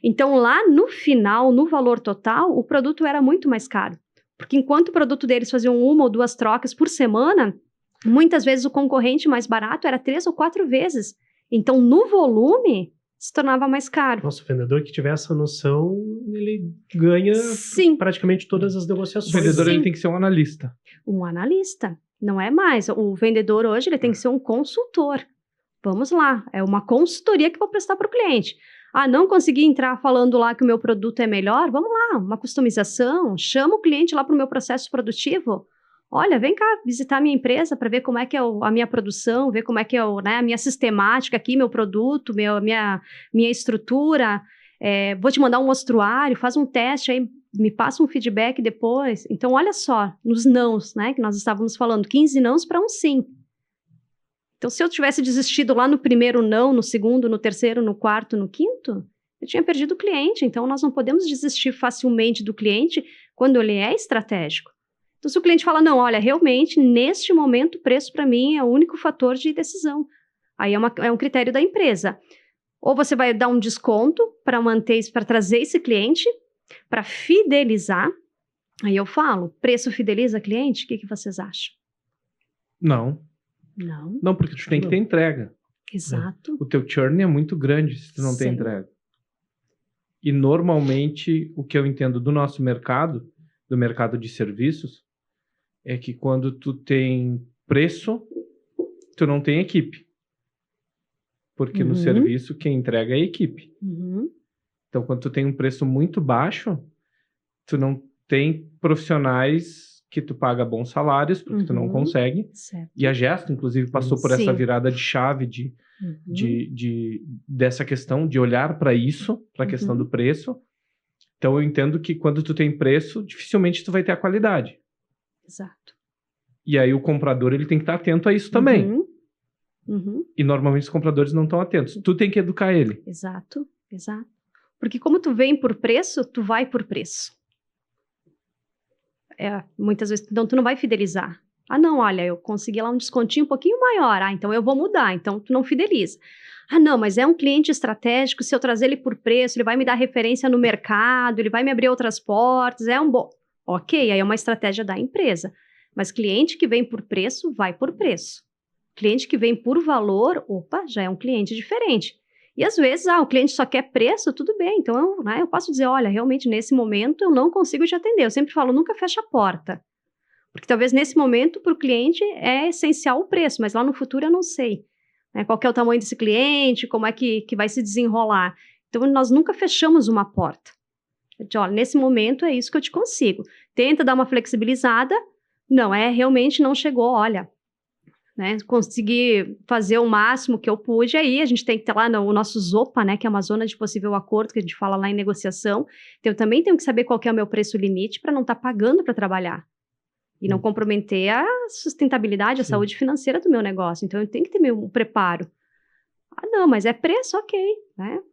Então lá no final, no valor total, o produto era muito mais caro. Porque enquanto o produto deles faziam 1 ou 2 trocas por semana, muitas vezes o concorrente mais barato era 3 ou 4 vezes. Então no volume se tornava mais caro. Nossa, o vendedor que tiver essa noção, ele ganha praticamente todas as negociações. O vendedor ele tem que ser um analista. Um analista, não é mais. O vendedor hoje ele tem que ser um consultor. Vamos lá, é uma consultoria que eu vou prestar para o cliente. Não consegui entrar falando lá que o meu produto é melhor? Vamos lá, uma customização, chama o cliente lá para o meu processo produtivo. Olha, vem cá visitar a minha empresa para ver como é que é a minha produção, ver como é que é a minha sistemática aqui, meu produto, minha estrutura. Vou te mandar um mostruário, faz um teste aí, me passa um feedback depois. Então, olha só, nos nãos, né, que nós estávamos falando, 15 nãos para um sim. Então, se eu tivesse desistido lá no primeiro não, no segundo, no terceiro, no quarto, no quinto, eu tinha perdido o cliente. Então, nós não podemos desistir facilmente do cliente quando ele é estratégico. Então, se o cliente fala, não, olha, realmente, neste momento, o preço para mim é o único fator de decisão. Aí é um critério da empresa. Ou você vai dar um desconto para trazer esse cliente, para fidelizar. Aí eu falo, preço fideliza cliente? O que vocês acham? Não. Não. Não, porque tu tem que ter entrega. Exato. O teu churn é muito grande se tu não tem Sim. entrega. E normalmente o que eu entendo do nosso mercado, do mercado de serviços, é que quando tu tem preço, tu não tem equipe. Porque no serviço quem entrega é a equipe. Então quando tu tem um preço muito baixo, tu não tem profissionais que tu paga bons salários, porque tu não consegue. Certo. E a Gesto, inclusive, passou por essa Sim. virada de chave dessa questão, de olhar para isso, para a questão do preço. Então, eu entendo que quando tu tem preço, dificilmente tu vai ter a qualidade. Exato. E aí o comprador, ele tem que estar atento a isso também. E normalmente os compradores não estão atentos. Tu tem que educar ele. Exato. Porque como tu vem por preço, tu vai por preço. Muitas vezes, então tu não vai fidelizar. Ah, não, olha, eu consegui lá um descontinho um pouquinho maior. Ah, então eu vou mudar. Então tu não fideliza. Ah, não, mas é um cliente estratégico. Se eu trazer ele por preço, ele vai me dar referência no mercado, ele vai me abrir outras portas. É um bom. Ok, aí é uma estratégia da empresa. Mas cliente que vem por preço, vai por preço. Cliente que vem por valor, opa, já é um cliente diferente. E às vezes, o cliente só quer preço, tudo bem. Então, eu posso dizer, olha, realmente nesse momento eu não consigo te atender. Eu sempre falo, nunca fecha a porta. Porque talvez nesse momento, para o cliente, é essencial o preço, mas lá no futuro eu não sei. Qual que é o tamanho desse cliente, como é que vai se desenrolar. Então, nós nunca fechamos uma porta. Olha, nesse momento é isso que eu te consigo. Tenta dar uma flexibilizada. Não, realmente não chegou, olha... consegui fazer o máximo que eu pude, aí a gente tem que ter lá o nosso ZOPA, que é uma zona de possível acordo, que a gente fala lá em negociação. Então, eu também tenho que saber qual que é o meu preço limite para não estar pagando para trabalhar. E não comprometer a sustentabilidade, a saúde financeira do meu negócio. Então, eu tenho que ter meu preparo. Ah, não, mas é preço, ok.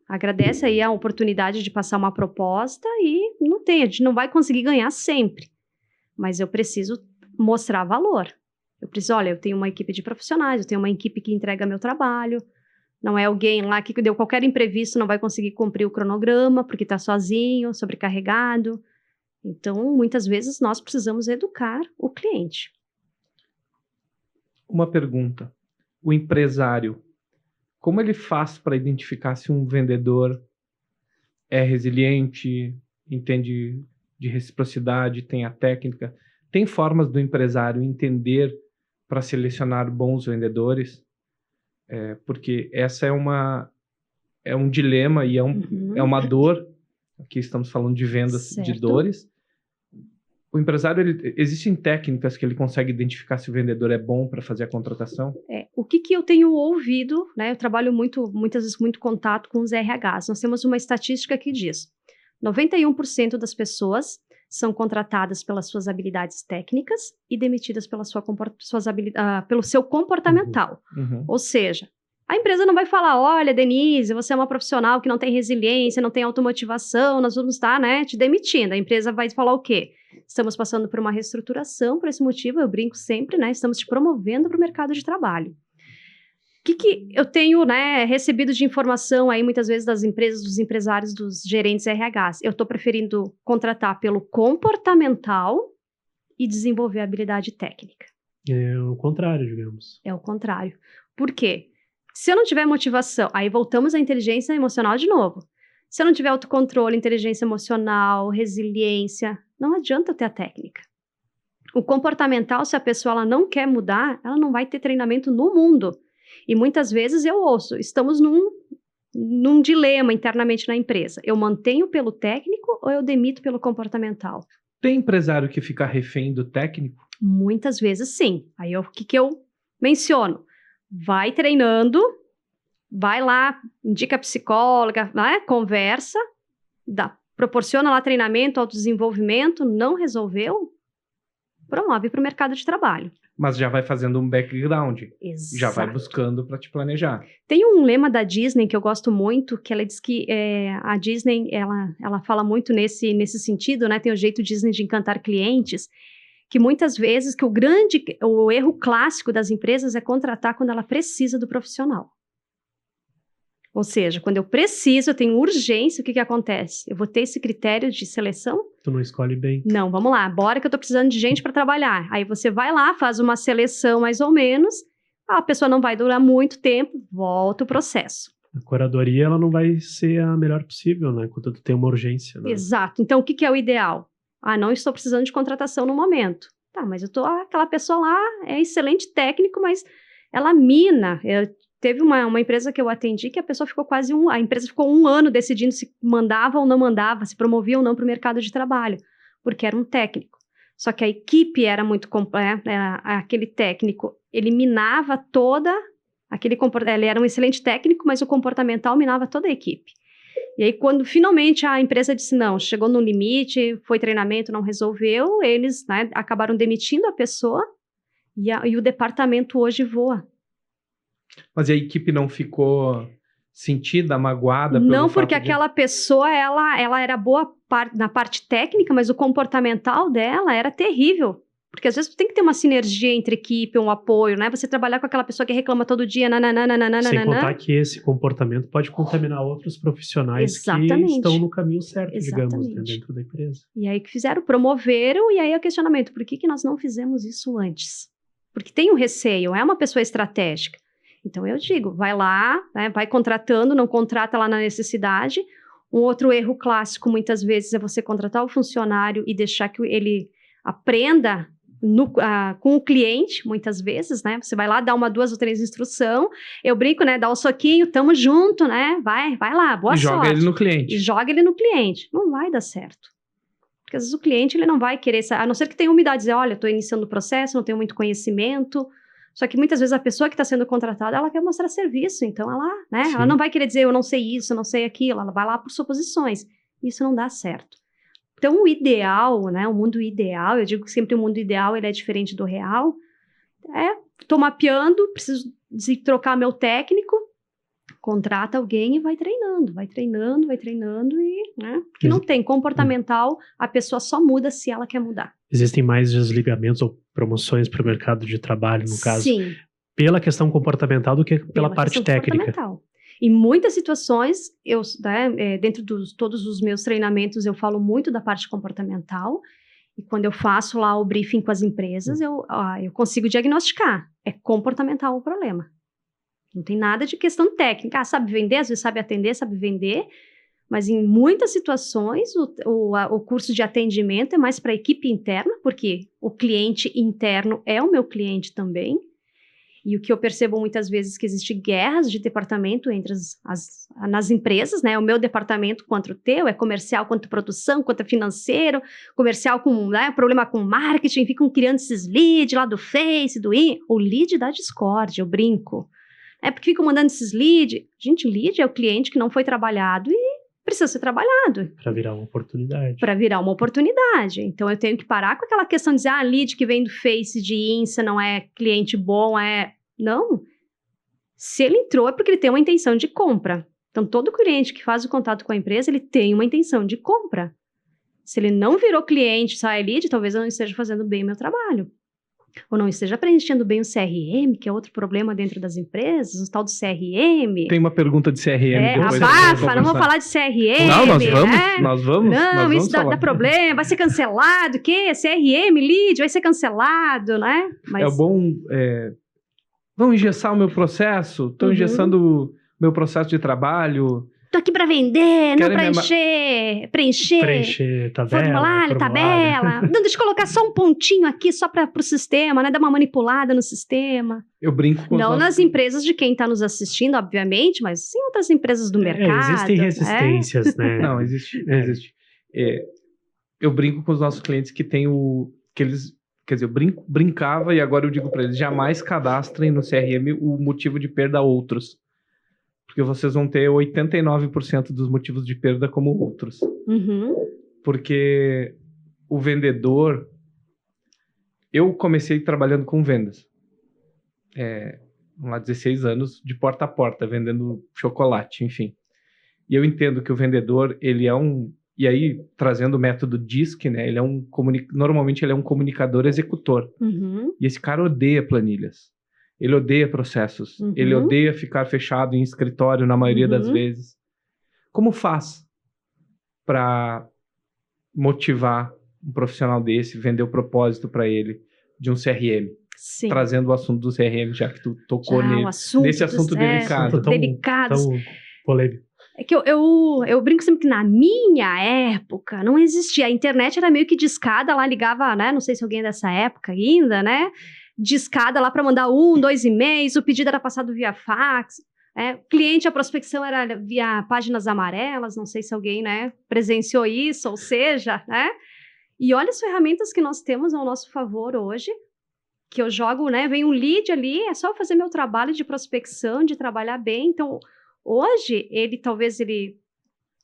Agradece aí a oportunidade de passar uma proposta e a gente não vai conseguir ganhar sempre. Mas eu preciso mostrar valor. Eu preciso, olha, eu tenho uma equipe de profissionais, eu tenho uma equipe que entrega meu trabalho, não é alguém lá que deu qualquer imprevisto, não vai conseguir cumprir o cronograma, porque está sozinho, sobrecarregado. Então, muitas vezes, nós precisamos educar o cliente. Uma pergunta. O empresário, como ele faz para identificar se um vendedor é resiliente, entende de reciprocidade, tem a técnica? Tem formas do empresário entender para selecionar bons vendedores? Porque essa é um dilema e é uma dor. Aqui estamos falando de vendas, certo, de dores. O empresário, existem técnicas que ele consegue identificar se o vendedor é bom para fazer a contratação? O que eu tenho ouvido, eu trabalho muitas vezes muito contato com os RHs. Nós temos uma estatística que diz 91% das pessoas são contratadas pelas suas habilidades técnicas e demitidas pelo seu comportamental. Ou seja, a empresa não vai falar, olha, Denise, você é uma profissional que não tem resiliência, não tem automotivação, nós vamos estar, te demitindo. A empresa vai falar o quê? Estamos passando por uma reestruturação, por esse motivo, eu brinco sempre, estamos te promovendo para o mercado de trabalho. O que eu tenho recebido de informação aí muitas vezes das empresas, dos empresários, dos gerentes RHs? Eu estou preferindo contratar pelo comportamental e desenvolver a habilidade técnica. É o contrário, digamos. É o contrário. Por quê? Se eu não tiver motivação, aí voltamos à inteligência emocional de novo. Se eu não tiver autocontrole, inteligência emocional, resiliência, não adianta eu ter a técnica. O comportamental, se a pessoa ela não quer mudar, ela não vai ter treinamento no mundo. E muitas vezes eu ouço, estamos num dilema internamente na empresa. Eu mantenho pelo técnico ou eu demito pelo comportamental? Tem empresário que fica refém do técnico? Muitas vezes sim. Aí o que eu menciono? Vai treinando, vai lá, indica a psicóloga, conversa, proporciona lá treinamento, autodesenvolvimento, não resolveu, promove para o mercado de trabalho. Mas já vai fazendo um background. Exato. Já vai buscando para te planejar. Tem um lema da Disney que eu gosto muito, que ela diz que a Disney, ela fala muito nesse sentido, tem o jeito Disney de encantar clientes, que muitas vezes o erro clássico das empresas é contratar quando ela precisa do profissional. Ou seja, quando eu preciso, eu tenho urgência, o que acontece? Eu vou ter esse critério de seleção? Tu não escolhe bem. Não, vamos lá, bora que eu tô precisando de gente para trabalhar. Aí você vai lá, faz uma seleção mais ou menos, a pessoa não vai durar muito tempo, volta o processo. A curadoria, ela não vai ser a melhor possível, né? Quando tu tem uma urgência, né? Exato. Então, o que é o ideal? Não estou precisando de contratação no momento. Tá, mas aquela pessoa lá é excelente técnico, mas ela mina. Teve uma empresa que eu atendi que a pessoa ficou a empresa ficou 1 ano decidindo se mandava ou não mandava, se promovia ou não para o mercado de trabalho, porque era um técnico. Só que a equipe era muito completa, aquele técnico, ele minava ele era um excelente técnico, mas o comportamental minava toda a equipe. E aí, quando finalmente a empresa disse não, chegou no limite, foi treinamento, não resolveu, eles, né, acabaram demitindo a pessoa e o departamento hoje voa. Mas a equipe não ficou sentida, magoada? Não, porque aquela pessoa, ela era boa na parte técnica, mas o comportamental dela era terrível. Porque às vezes tu tem que ter uma sinergia entre equipe, um apoio, né? Você trabalhar com aquela pessoa que reclama todo dia, Sem contar que esse comportamento pode contaminar outros profissionais que estão no caminho certo, digamos, né, dentro da empresa. E aí que promoveram, e aí o questionamento, por que nós não fizemos isso antes? Porque tem um receio, é uma pessoa estratégica. Então eu digo, vai lá, né, vai contratando, não contrata lá na necessidade. Um outro erro clássico, muitas vezes, é você contratar o funcionário e deixar que ele aprenda com o cliente, muitas vezes, né? Você vai lá, dá 1, 2 ou 3 instruções, eu brinco, né? Dá um soquinho, tamo junto, né? Vai lá, boa sorte. E joga ele no cliente. E joga ele no cliente. Não vai dar certo. Porque às vezes o cliente, ele não vai querer, a não ser que tenha umidade, dizer, olha, estou iniciando o processo, não tenho muito conhecimento. Só que muitas vezes a pessoa que está sendo contratada, ela quer mostrar serviço, então ela não vai querer dizer, eu não sei isso, eu não sei aquilo, ela vai lá por suposições. Isso não dá certo. Então, o ideal, né, o mundo ideal, eu digo que sempre o mundo ideal ele é diferente do real, tô mapeando, preciso trocar meu técnico, contrata alguém e vai treinando, e, né, porque não tem comportamental, a pessoa só muda se ela quer mudar. Existem mais desligamentos ou promoções para o mercado de trabalho, no caso, Sim, pela questão comportamental do que pela parte técnica. Em muitas situações, dentro de todos os meus treinamentos, eu falo muito da parte comportamental, e quando eu faço lá o briefing com as empresas, eu consigo diagnosticar, é comportamental o problema. Não tem nada de questão técnica, sabe vender, às vezes sabe atender, sabe vender, mas em muitas situações o curso de atendimento é mais para a equipe interna, porque o cliente interno é o meu cliente também. E o que eu percebo muitas vezes que existe guerras de departamento entre nas empresas, né? O meu departamento contra o teu, é comercial contra produção, contra financeiro, comercial com, né, problema com marketing, ficam criando esses leads lá do Face, o lead da Discord, eu brinco. Porque ficam mandando esses leads. Gente, lead é o cliente que não foi trabalhado e precisa ser trabalhado. Para virar uma oportunidade. Para virar uma oportunidade. Então, eu tenho que parar com aquela questão de dizer, lead que vem do Face, de Insta, não é cliente bom, Não. Se ele entrou é porque ele tem uma intenção de compra. Então, todo cliente que faz o contato com a empresa, ele tem uma intenção de compra. Se ele não virou cliente, sai lead, talvez eu não esteja fazendo bem o meu trabalho. Ou não esteja preenchendo bem o CRM, que é outro problema dentro das empresas, o tal do CRM. Tem uma pergunta de CRM depois. Abafa, não vou falar de CRM. Não, nós vamos. Não, isso dá problema, vai ser cancelado, o quê? CRM, lead, vai ser cancelado, né? Mas... É bom... Vão engessar o meu processo? Estão engessando o meu processo de trabalho? Tô aqui para vender, não para preencher tabela, tabela. Não, deixa eu colocar só um pontinho aqui, só para o sistema, né? Dar uma manipulada no sistema. Eu brinco com Não nas empresas de quem está nos assistindo, obviamente, mas sim outras empresas do mercado. Existem resistências, né? Não, existe. Eu brinco com os nossos clientes que tem quer dizer, eu brincava e agora eu digo para eles, jamais cadastrem no CRM o motivo de perda a outros. Porque vocês vão ter 89% dos motivos de perda como outros. Uhum. Porque o vendedor... Eu comecei trabalhando com vendas. Há 16 anos, de porta a porta, vendendo chocolate, enfim. E eu entendo que o vendedor, ele é um... E aí, trazendo o método DISC, né? Normalmente ele é um comunicador executor. Uhum. E esse cara odeia planilhas. Ele odeia processos. Uhum. Ele odeia ficar fechado em escritório na maioria das vezes. Como faz para motivar um profissional desse, vender o propósito para ele de um CRM? Sim. trazendo o assunto do CRM, já que tu tocou nesse assunto delicado. Delicados. Tão polêmico. É que eu brinco sempre que na minha época não existia. A internet era meio que discada lá, ligava, né? Não sei se alguém é dessa época ainda, né? Discada lá para mandar 1, 2 e-mails, o pedido era passado via fax. Cliente, a prospecção era via páginas amarelas, não sei se alguém, né, presenciou isso, ou seja, né? E olha as ferramentas que nós temos ao nosso favor hoje, que eu jogo, né, vem um lead ali, é só fazer meu trabalho de prospecção, de trabalhar bem. Então, hoje, talvez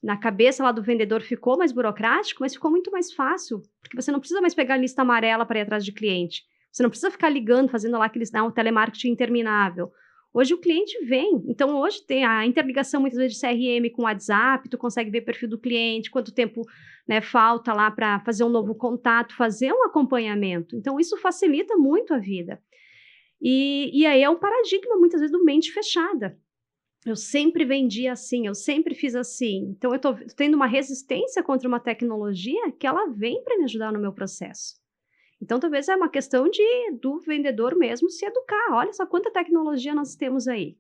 na cabeça lá do vendedor ficou mais burocrático, mas ficou muito mais fácil, porque você não precisa mais pegar a lista amarela para ir atrás de cliente, você não precisa ficar ligando, fazendo lá um telemarketing interminável. Hoje o cliente vem, então hoje tem a interligação muitas vezes de CRM com WhatsApp, tu consegue ver o perfil do cliente, quanto tempo, né, falta lá para fazer um novo contato, fazer um acompanhamento. Então isso facilita muito a vida. E aí é um paradigma muitas vezes do mente fechada. Eu sempre vendi assim, eu sempre fiz assim. Então eu estou tendo uma resistência contra uma tecnologia que ela vem para me ajudar no meu processo. Então, talvez é uma questão do vendedor mesmo se educar. Olha só quanta tecnologia nós temos aí.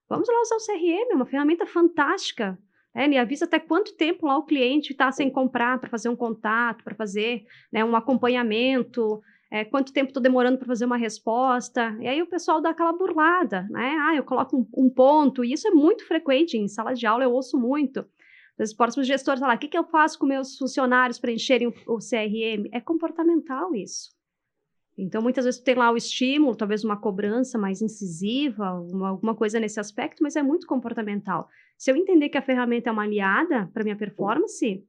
Vamos lá usar o CRM, é uma ferramenta fantástica. Ele avisa até quanto tempo lá o cliente está sem comprar para fazer um contato, para fazer, né, um acompanhamento, quanto tempo estou demorando para fazer uma resposta. E aí o pessoal dá aquela burlada, né? Eu coloco um ponto, e isso é muito frequente em sala de aula, eu ouço muito. Os próximos gestores falam, o que eu faço com meus funcionários para encherem o CRM? É comportamental isso. Então, muitas vezes, tu tem lá o estímulo, talvez uma cobrança mais incisiva, alguma coisa nesse aspecto, mas é muito comportamental. Se eu entender que a ferramenta é uma aliada para minha performance,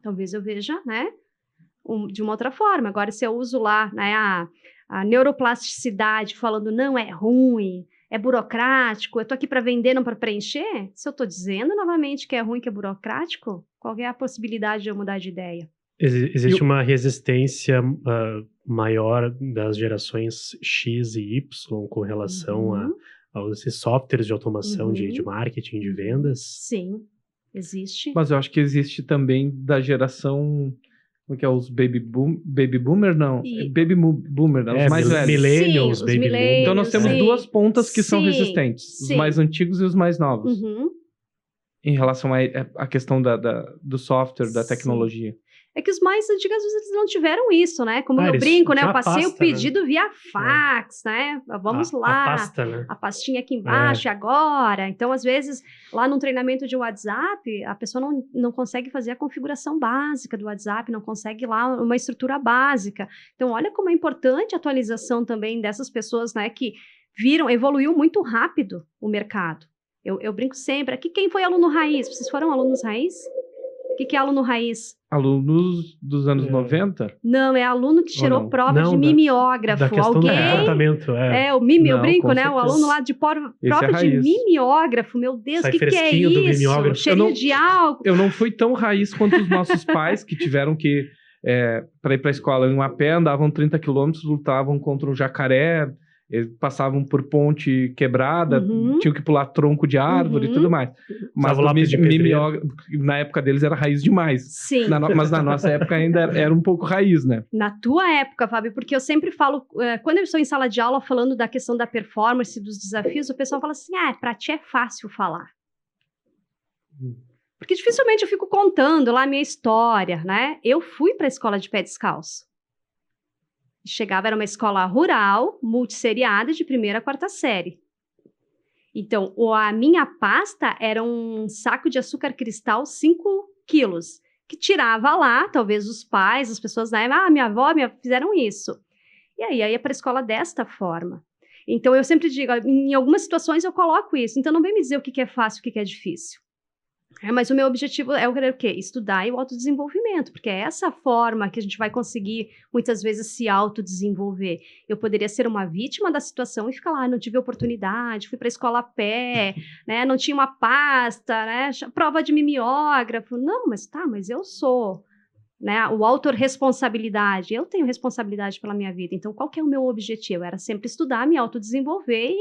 talvez eu veja, né, de uma outra forma. Agora, se eu uso lá, né, a neuroplasticidade falando, não, é ruim, é burocrático, eu estou aqui para vender, não para preencher. Se eu estou dizendo novamente que é ruim, que é burocrático, qual é a possibilidade de eu mudar de ideia? Existe uma resistência maior das gerações X e Y com relação a esses softwares de automação de marketing, de vendas? Sim, existe. Mas eu acho que existe também da geração... Como que é? Os baby boomer, não? Baby boomer, né? Os mais velhos. Millennials, baby boomer. Então nós temos duas pontas que são resistentes. Os mais antigos e os mais novos. Em relação à questão do software, da tecnologia. É que os mais antigos, às vezes, eles não tiveram isso, né? Como eu brinco, né? Eu passei o pedido via fax, né? Vamos lá. A pasta, né? A pastinha aqui embaixo, agora. Então, às vezes, lá num treinamento de WhatsApp, a pessoa não consegue fazer a configuração básica do WhatsApp, não consegue lá uma estrutura básica. Então, olha como é importante a atualização também dessas pessoas, né? Que evoluiu muito rápido o mercado. Eu brinco sempre. Aqui, quem foi aluno raiz? Vocês foram alunos raiz? O que é aluno raiz? Alunos dos anos 90? Não, é aluno que tirou prova de mimeógrafo. Da questão do comportamento, eu brinco, né? O aluno lá de prova de mimeógrafo. Meu Deus, o que é isso? Cheirinho de álcool. Eu não fui tão raiz quanto os nossos pais, que tiveram que, para ir para a escola em a pé, andavam 30 quilômetros, lutavam contra um jacaré, eles passavam por ponte quebrada, tinham que pular tronco de árvore e tudo mais. Mas na época deles era raiz demais. Sim. Mas na nossa época ainda era um pouco raiz, né? Na tua época, Fábio, porque eu sempre falo, quando eu estou em sala de aula falando da questão da performance, dos desafios, o pessoal fala assim, pra ti é fácil falar. Porque dificilmente eu fico contando lá a minha história, né? Eu fui para a escola de pé descalço. Chegava, era uma escola rural, multisseriada, de 1ª a 4ª série. Então, a minha pasta era um saco de açúcar cristal, 5 quilos, que tirava lá, talvez os pais, as pessoas, né? Minha avó, fizeram isso. E aí, eu ia para a escola desta forma. Então, eu sempre digo, em algumas situações eu coloco isso. Então, não vem me dizer o que é fácil, o que é difícil. Mas o meu objetivo é o quê? Estudar e o autodesenvolvimento, porque é essa forma que a gente vai conseguir, muitas vezes, se autodesenvolver. Eu poderia ser uma vítima da situação e ficar lá, não tive oportunidade, fui para a escola a pé, né? Não tinha uma pasta, né? Prova de mimeógrafo. Não, mas eu sou, né? O autorresponsabilidade, eu tenho responsabilidade pela minha vida. Então, qual que é o meu objetivo? Era sempre estudar, me autodesenvolver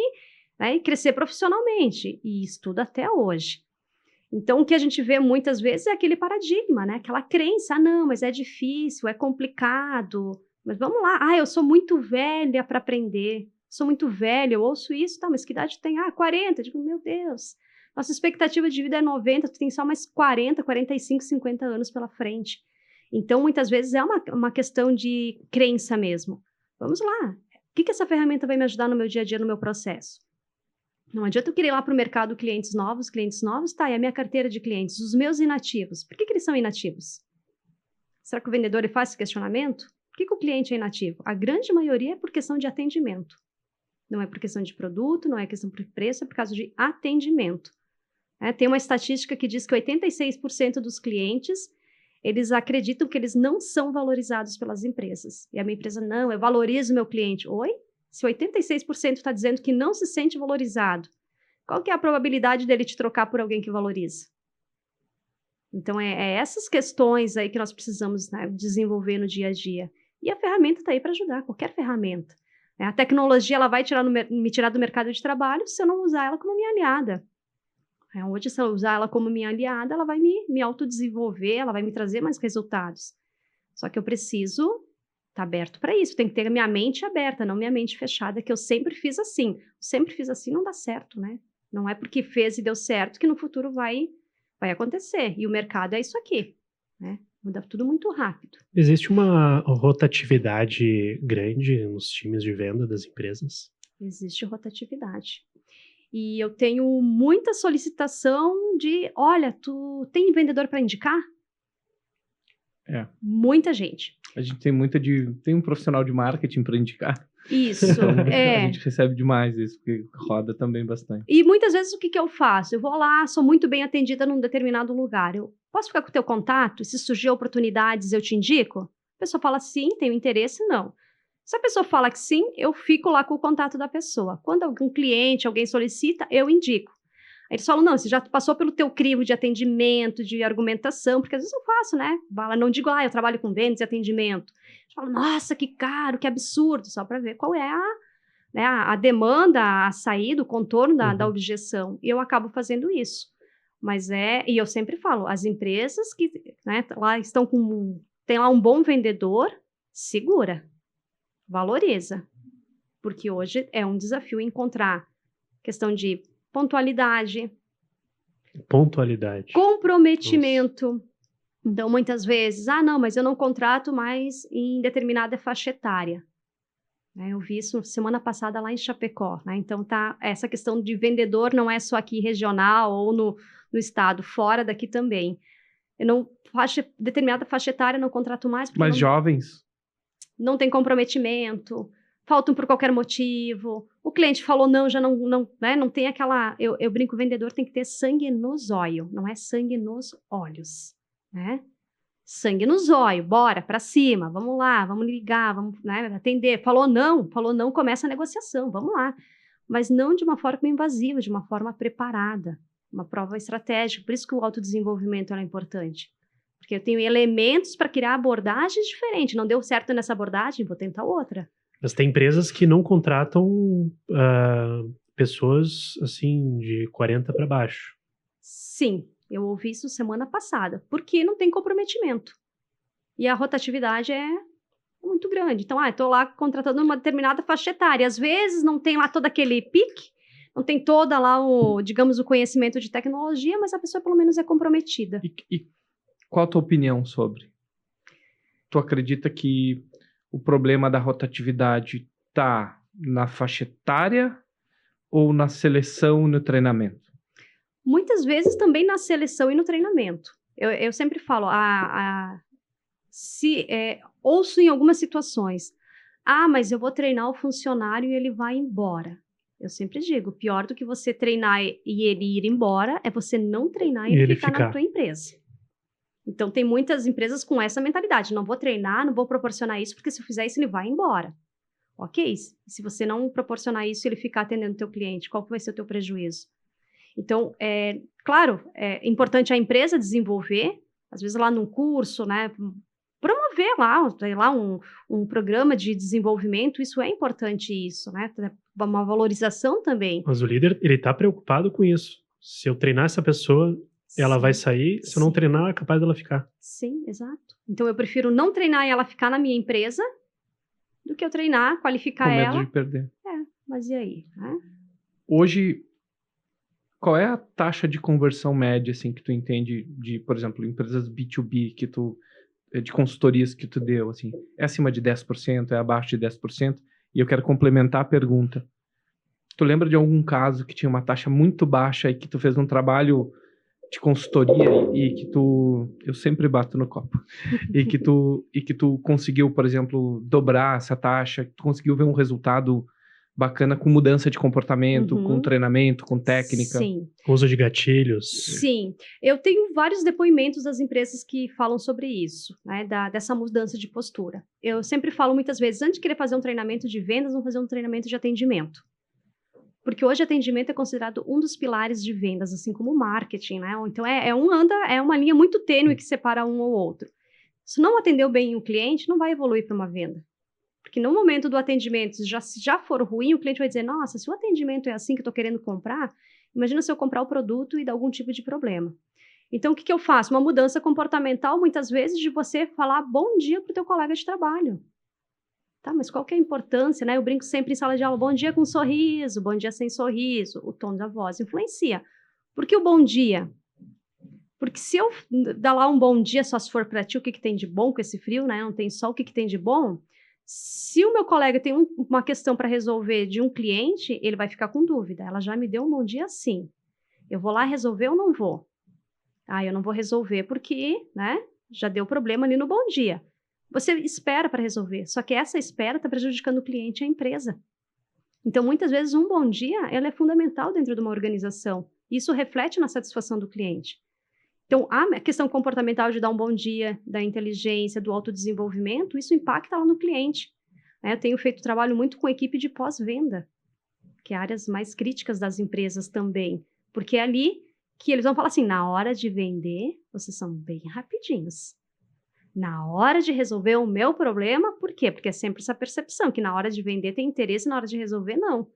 e crescer profissionalmente. E estudo até hoje. Então, o que a gente vê muitas vezes é aquele paradigma, né? Aquela crença, não, mas é difícil, é complicado. Mas vamos lá. Eu sou muito velha para aprender. Sou muito velha, eu ouço isso, tá, mas que idade tem? 40. Eu digo, meu Deus, nossa expectativa de vida é 90, tu tem só mais 40, 45, 50 anos pela frente. Então, muitas vezes é uma questão de crença mesmo. Vamos lá. O que essa ferramenta vai me ajudar no meu dia a dia, no meu processo? Não adianta eu querer ir lá para o mercado clientes novos, tá, e a minha carteira de clientes, os meus inativos. Por que eles são inativos? Será que o vendedor ele faz esse questionamento? Por que o cliente é inativo? A grande maioria é por questão de atendimento. Não é por questão de produto, não é questão por preço, é por causa de atendimento. Tem uma estatística que diz que 86% dos clientes, eles acreditam que eles não são valorizados pelas empresas. E a minha empresa, não, eu valorizo o meu cliente. Oi? Se 86% está dizendo que não se sente valorizado, qual que é a probabilidade dele te trocar por alguém que valoriza? Então, é essas questões aí que nós precisamos, né, desenvolver no dia a dia. E a ferramenta está aí para ajudar, qualquer ferramenta. A tecnologia ela vai me tirar do mercado de trabalho se eu não usar ela como minha aliada. Hoje, se eu usar ela como minha aliada, ela vai me autodesenvolver, ela vai me trazer mais resultados. Só que eu preciso estar aberto para isso, tem que ter a minha mente aberta, não minha mente fechada, que eu sempre fiz assim. Sempre fiz assim, não dá certo, né? Não é porque fez e deu certo que no futuro vai acontecer. E o mercado é isso aqui, né? Muda tudo muito rápido. Existe uma rotatividade grande nos times de venda das empresas? Existe rotatividade. E eu tenho muita solicitação de, olha, tu tem vendedor para indicar? Muita gente. A gente tem um profissional de marketing para indicar. Isso, então, a gente recebe demais isso, porque roda também bastante. E muitas vezes o que eu faço? Eu vou lá, sou muito bem atendida num determinado lugar. Eu posso ficar com o teu contato? Se surgir oportunidades, eu te indico? A pessoa fala sim, tenho interesse, não. Se a pessoa fala que sim, eu fico lá com o contato da pessoa. Quando algum cliente, alguém solicita, eu indico. Aí eles falam, não, você já passou pelo teu crivo de atendimento, de argumentação, porque às vezes eu faço, né? Não digo, eu trabalho com vendas e atendimento. Eu falo, nossa, que caro, que absurdo, só para ver qual é a demanda, a saída, o contorno da objeção. E eu acabo fazendo isso. E eu sempre falo, as empresas que, né, lá tem lá um bom vendedor, segura, valoriza. Porque hoje é um desafio encontrar questão de pontualidade, comprometimento. Nossa. Então, muitas vezes, não, mas eu não contrato mais em determinada faixa etária. Eu vi isso semana passada lá em Chapecó. Então, essa questão de vendedor não é só aqui regional ou no estado, fora daqui também. Determinada faixa etária eu não contrato mais. Mas jovens? Não tem comprometimento, faltam por qualquer motivo, o cliente falou não, já não, né, não tem aquela... Eu brinco, o vendedor tem que ter sangue no zóio, não é sangue nos olhos, né? Sangue no zóio, bora, pra cima, vamos lá, vamos ligar, vamos, né, atender. Falou não, começa a negociação, vamos lá. Mas não de uma forma invasiva, de uma forma preparada, uma prova estratégica. Por isso que o autodesenvolvimento é importante. Porque eu tenho elementos para criar abordagens diferentes. Não deu certo nessa abordagem, vou tentar outra. Mas tem empresas que não contratam pessoas, assim, de 40 para baixo. Sim, eu ouvi isso semana passada. Porque não tem comprometimento. E a rotatividade é muito grande. Então, estou lá contratando uma determinada faixa etária. Às vezes não tem lá todo aquele pique, não tem toda lá o conhecimento de tecnologia, mas a pessoa pelo menos é comprometida. E qual a tua opinião sobre? Tu acredita que o problema da rotatividade está na faixa etária ou na seleção e no treinamento? Muitas vezes também na seleção e no treinamento. Eu sempre falo, ouço em algumas situações, mas eu vou treinar o funcionário e ele vai embora. Eu sempre digo, pior do que você treinar e ele ir embora é você não treinar e ele ficar na tua empresa. Então, tem muitas empresas com essa mentalidade. Não vou treinar, não vou proporcionar isso, porque se eu fizer isso, ele vai embora. Ok, se você não proporcionar isso e ele ficar atendendo o teu cliente, qual vai ser o teu prejuízo? Então, claro, é importante a empresa desenvolver, às vezes lá num curso, né, promover lá um programa de desenvolvimento, isso é importante, isso, né, uma valorização também. Mas o líder, ele está preocupado com isso. Se eu treinar essa pessoa... Ela vai sair, se eu não treinar, é capaz dela ficar. Sim, exato. Então, eu prefiro não treinar e ela ficar na minha empresa do que eu treinar, qualificar Com medo ela. de perder. Mas e aí? Né? Hoje, qual é a taxa de conversão média, assim, que tu entende de, por exemplo, empresas B2B de consultorias que tu deu, assim? É acima de 10%? É abaixo de 10%? E eu quero complementar a pergunta. Tu lembra de algum caso que tinha uma taxa muito baixa e que tu fez um trabalho de consultoria e que eu sempre bato no copo, e que tu conseguiu, por exemplo, dobrar essa taxa, que tu conseguiu ver um resultado bacana com mudança de comportamento, com treinamento, com técnica? Sim. Uso de gatilhos. Sim. Eu tenho vários depoimentos das empresas que falam sobre isso, né, dessa mudança de postura. Eu sempre falo muitas vezes, antes de querer fazer um treinamento de vendas, vamos fazer um treinamento de atendimento. Porque hoje atendimento é considerado um dos pilares de vendas, assim como o marketing, né? Então, é uma linha muito tênue que separa um ou outro. Se não atendeu bem o cliente, não vai evoluir para uma venda. Porque no momento do atendimento, se já for ruim, o cliente vai dizer, nossa, se o atendimento é assim que eu estou querendo comprar, imagina se eu comprar o produto e dar algum tipo de problema. Então, o que eu faço? Uma mudança comportamental, muitas vezes, de você falar bom dia para o teu colega de trabalho. Tá, mas qual que é a importância, né? Eu brinco sempre em sala de aula, bom dia com sorriso, bom dia sem sorriso. O tom da voz influencia. Por que o bom dia? Porque se eu dar lá um bom dia, só se for para ti, o que tem de bom com esse frio, né? Não tem sol, o que tem de bom? Se o meu colega tem uma questão para resolver de um cliente, ele vai ficar com dúvida. Ela já me deu um bom dia sim. Eu vou lá resolver ou não vou? Ah, eu não vou resolver porque, né? Já deu problema ali no bom dia. Você espera para resolver, só que essa espera está prejudicando o cliente e a empresa. Então, muitas vezes, um bom dia ela é fundamental dentro de uma organização. Isso reflete na satisfação do cliente. Então, a questão comportamental de dar um bom dia, da inteligência, do autodesenvolvimento, isso impacta lá no cliente. Eu tenho feito trabalho muito com equipe de pós-venda, que é áreas mais críticas das empresas também, porque é ali que eles vão falar assim, na hora de vender, vocês são bem rapidinhos. Na hora de resolver o meu problema, por quê? Porque é sempre essa percepção, que na hora de vender tem interesse, na hora de resolver, não.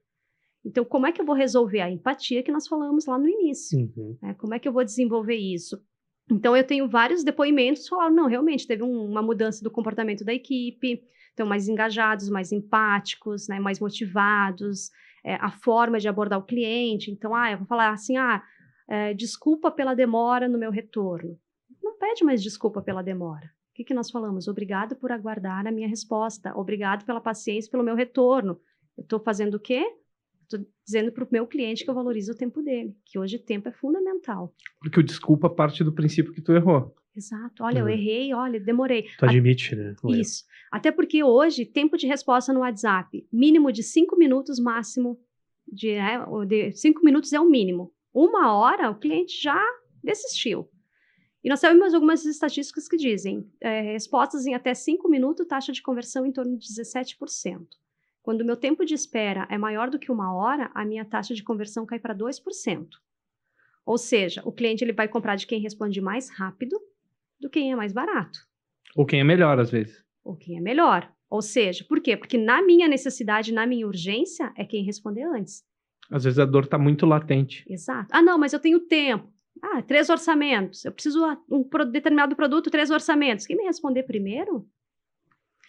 Então, como é que eu vou resolver? A empatia que nós falamos lá no início. Como é que eu vou desenvolver isso? Então, eu tenho vários depoimentos que falaram, não, realmente, teve uma mudança do comportamento da equipe, estão mais engajados, mais empáticos, né, mais motivados, a forma de abordar o cliente. Então, eu vou falar assim, desculpa pela demora no meu retorno. Não pede mais desculpa pela demora. O que nós falamos? Obrigado por aguardar a minha resposta. Obrigado pela paciência, pelo meu retorno. Eu estou fazendo o quê? Estou dizendo para o meu cliente que eu valorizo o tempo dele, que hoje o tempo é fundamental. Porque o desculpa parte do princípio que tu errou. Exato. Olha, eu errei, olha, demorei. Tu admite, né? Isso. Até porque hoje, tempo de resposta no WhatsApp, mínimo de 5 minutos, máximo de 5 minutos é o mínimo. 1 hora, o cliente já desistiu. E nós temos algumas estatísticas que dizem, respostas em até 5 minutos, taxa de conversão em torno de 17%. Quando o meu tempo de espera é maior do que 1 hora, a minha taxa de conversão cai para 2%. Ou seja, o cliente ele vai comprar de quem responde mais rápido do que quem é mais barato. Ou quem é melhor, às vezes. Ou quem é melhor. Ou seja, por quê? Porque na minha necessidade, na minha urgência, é quem responder antes. Às vezes a dor está muito latente. Exato. Não, mas eu tenho tempo. 3 orçamentos. Eu preciso um determinado produto, 3 orçamentos. Quem me responder primeiro?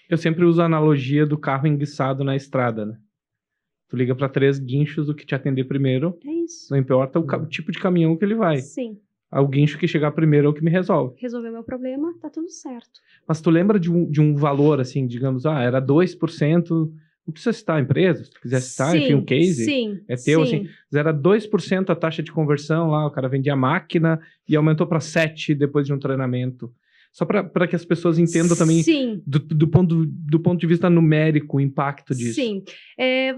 Eu sempre uso a analogia do carro enguiçado na estrada, né? Tu liga para 3 guinchos, o que te atender primeiro. É isso. Não importa o tipo de caminhão que ele vai. Sim. O guincho que chegar primeiro é o que me resolve. Resolveu meu problema, tá tudo certo. Mas tu lembra de um valor, assim, digamos, era 2%... Não precisa citar a empresa, se tu quiser citar, enfim, um case, é teu, assim, era 2% a taxa de conversão lá, o cara vendia máquina e aumentou para 7% depois de um treinamento. Só para que as pessoas entendam também do ponto de vista numérico o impacto disso. Sim.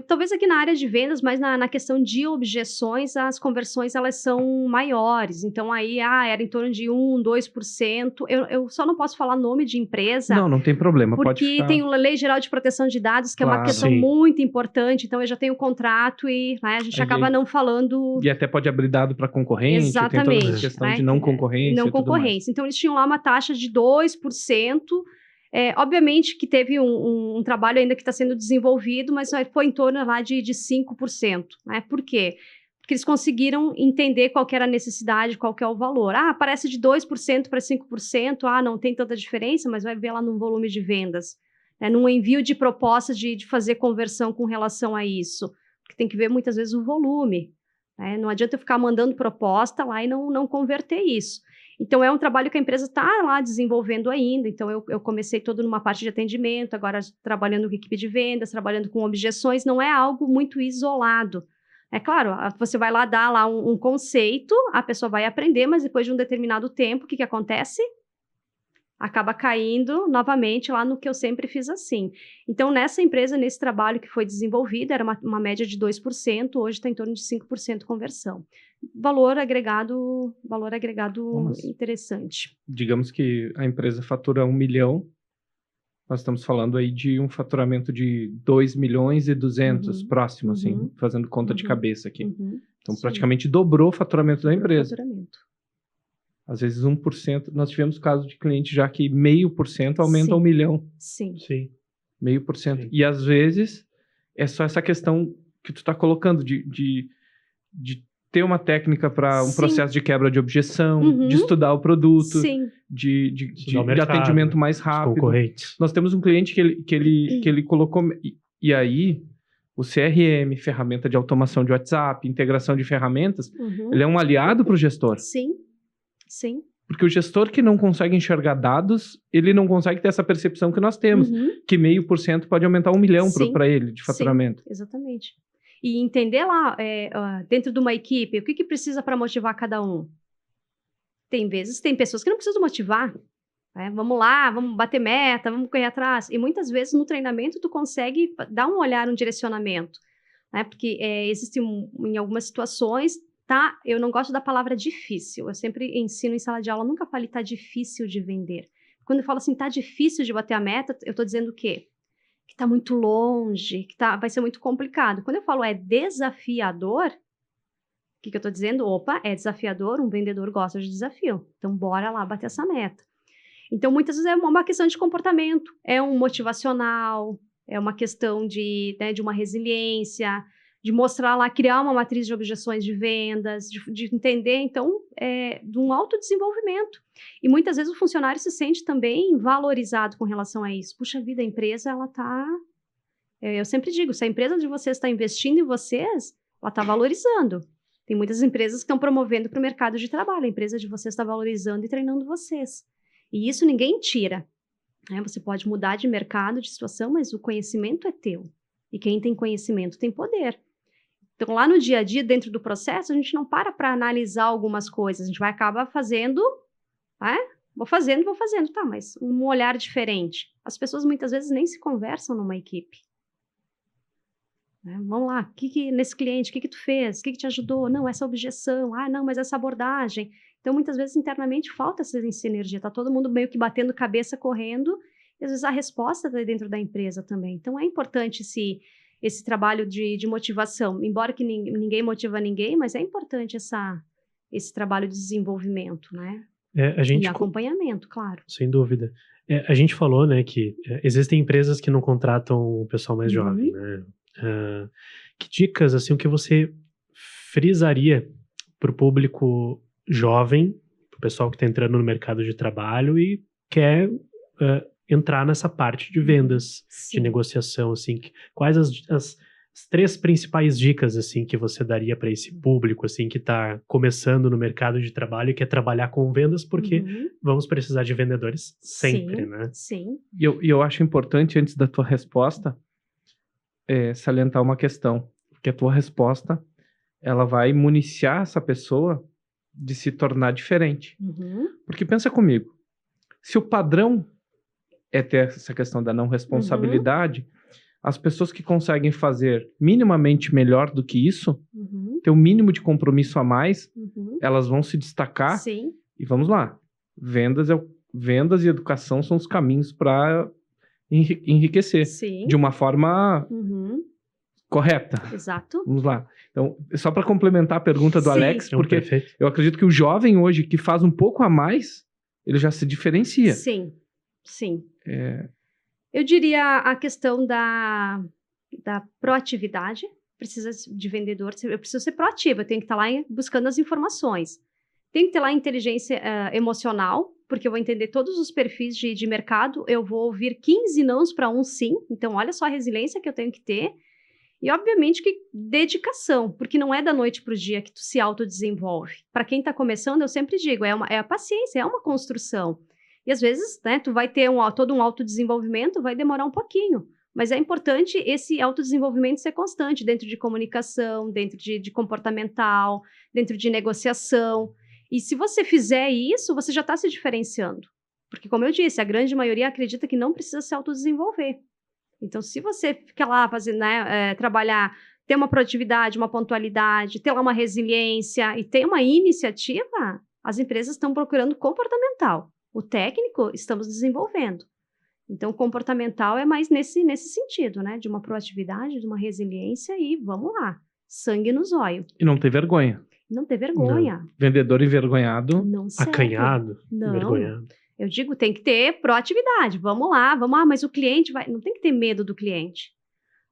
Talvez aqui na área de vendas, mas na questão de objeções, as conversões elas são maiores. Então aí era em torno de 1%, 2%. Eu só não posso falar nome de empresa. Não tem problema. Porque tem a Lei Geral de Proteção de Dados, que é uma questão muito importante. Então eu já tenho o contrato e a gente acaba não falando... E até pode abrir dado para concorrente. Exatamente. Tem toda a questão de não concorrência. Não concorrência. Então eles tinham lá uma taxa de 2%, obviamente que teve um trabalho ainda que está sendo desenvolvido, mas foi em torno lá de 5%, né? Por quê? Porque eles conseguiram entender qual que era a necessidade, qual que é o valor. Aparece de 2% para 5%, não tem tanta diferença, mas vai ver lá no volume de vendas. né, num envio de proposta de fazer conversão com relação a isso. Porque tem que ver muitas vezes o volume. Né? Não adianta eu ficar mandando proposta lá e não converter isso. Então, é um trabalho que a empresa está lá desenvolvendo ainda. Então, eu comecei todo numa parte de atendimento, agora trabalhando com equipe de vendas, trabalhando com objeções. Não é algo muito isolado. É claro, você vai lá dar lá um conceito, a pessoa vai aprender, mas depois de um determinado tempo, o que acontece? Acaba caindo novamente lá no que eu sempre fiz assim. Então, nessa empresa, nesse trabalho que foi desenvolvido, era uma média de 2%, hoje está em torno de 5% conversão. Valor agregado interessante. Digamos que a empresa fatura 1 milhão, nós estamos falando aí de um faturamento de 2 milhões e 200, próximo, assim, fazendo conta de cabeça aqui. Então, praticamente dobrou o faturamento da empresa. Às vezes 1%. Nós tivemos casos de cliente já que 0,5% aumenta 1 milhão. Sim. 0,5%. Sim. E às vezes é só essa questão que tu está colocando de ter uma técnica para um processo de quebra de objeção, de estudar o produto, de atendimento mais rápido. Concorrentes. Nós temos um cliente que ele colocou... E aí, o CRM, ferramenta de automação de WhatsApp, integração de ferramentas, ele é um aliado para o gestor. Sim. Porque o gestor que não consegue enxergar dados, ele não consegue ter essa percepção que nós temos, que 0,5% pode aumentar 1 milhão para ele de faturamento. Sim, exatamente. E entender lá, dentro de uma equipe, o que precisa para motivar cada um. Tem pessoas que não precisam motivar. Né? Vamos lá, vamos bater meta, vamos correr atrás. E muitas vezes no treinamento tu consegue dar um olhar, um direcionamento. Né? Porque existem em algumas situações... Tá, eu não gosto da palavra difícil. Eu sempre ensino em sala de aula, nunca fale tá difícil de vender. Quando eu falo assim, tá difícil de bater a meta, eu tô dizendo o quê? Que tá muito longe, que vai ser muito complicado. Quando eu falo é desafiador, o que eu tô dizendo? Opa, é desafiador, um vendedor gosta de desafio. Então, bora lá bater essa meta. Então, muitas vezes é uma questão de comportamento, é um motivacional, é uma questão de uma resiliência, de mostrar lá, criar uma matriz de objeções de vendas, de entender, então, de um autodesenvolvimento. E muitas vezes o funcionário se sente também valorizado com relação a isso. Puxa vida, a empresa, ela está... eu sempre digo, se a empresa de vocês está investindo em vocês, ela está valorizando. Tem muitas empresas que estão promovendo para o mercado de trabalho. A empresa de vocês está valorizando e treinando vocês. E isso ninguém tira. Né? Você pode mudar de mercado, de situação, mas o conhecimento é teu. E quem tem conhecimento tem poder. Então, lá no dia a dia, dentro do processo, a gente não para analisar algumas coisas. A gente vai acabar fazendo, vou fazendo, tá, mas um olhar diferente. As pessoas, muitas vezes, nem se conversam numa equipe. Né? Vamos lá, nesse cliente, o que tu fez? O que te ajudou? Não, essa objeção. Não, mas essa abordagem. Então, muitas vezes, internamente, falta essa sinergia. Tá todo mundo meio que batendo cabeça, correndo. E, às vezes, a resposta está dentro da empresa também. Então, é importante esse trabalho de motivação, embora que ninguém motiva ninguém, mas é importante esse trabalho de desenvolvimento, né? E acompanhamento, claro. Sem dúvida. A gente falou, né, que existem empresas que não contratam o pessoal mais jovem, né? Que dicas, assim, o que você frisaria para o público jovem, para o pessoal que está entrando no mercado de trabalho e quer... entrar nessa parte de vendas, de negociação, assim, quais as 3 principais dicas, assim, que você daria para esse público, assim, que está começando no mercado de trabalho e quer trabalhar com vendas, porque vamos precisar de vendedores sempre, né? Sim. E eu acho importante, antes da tua resposta, salientar uma questão, porque a tua resposta, ela vai municiar essa pessoa de se tornar diferente. Porque pensa comigo, se o padrão é ter essa questão da não responsabilidade, as pessoas que conseguem fazer minimamente melhor do que isso, ter um mínimo de compromisso a mais, elas vão se destacar. Sim. E vamos lá, vendas e educação são os caminhos para enriquecer. Sim. De uma forma correta. Exato. Vamos lá. Então, só para complementar a pergunta do Alex, porque eu acredito que o jovem hoje que faz um pouco a mais, ele já se diferencia. Sim. Eu diria a questão da proatividade. Precisa de vendedor, eu preciso ser proativa, eu tenho que estar lá buscando as informações. Tem que ter lá inteligência emocional, porque eu vou entender todos os perfis de mercado, eu vou ouvir 15 nãos para um sim. Então, olha só a resiliência que eu tenho que ter. E, obviamente, que dedicação, porque não é da noite para o dia que tu se autodesenvolve. Para quem está começando, eu sempre digo, é a paciência, é uma construção. E, às vezes, né, tu vai ter todo um autodesenvolvimento, vai demorar um pouquinho. Mas é importante esse autodesenvolvimento ser constante dentro de comunicação, dentro de comportamental, dentro de negociação. E se você fizer isso, você já está se diferenciando. Porque, como eu disse, a grande maioria acredita que não precisa se autodesenvolver. Então, se você fica lá fazendo, né, trabalhar, ter uma produtividade, uma pontualidade, ter lá uma resiliência e ter uma iniciativa, as empresas estão procurando comportamental. O técnico, estamos desenvolvendo. Então, o comportamental é mais nesse sentido, né? De uma proatividade, de uma resiliência e vamos lá, sangue nos olhos. E não ter vergonha. Não ter vergonha. Não. Vendedor envergonhado. Não serve. Acanhado, não. envergonhado. Eu digo, tem que ter proatividade. Vamos lá, mas o cliente vai... Não tem que ter medo do cliente.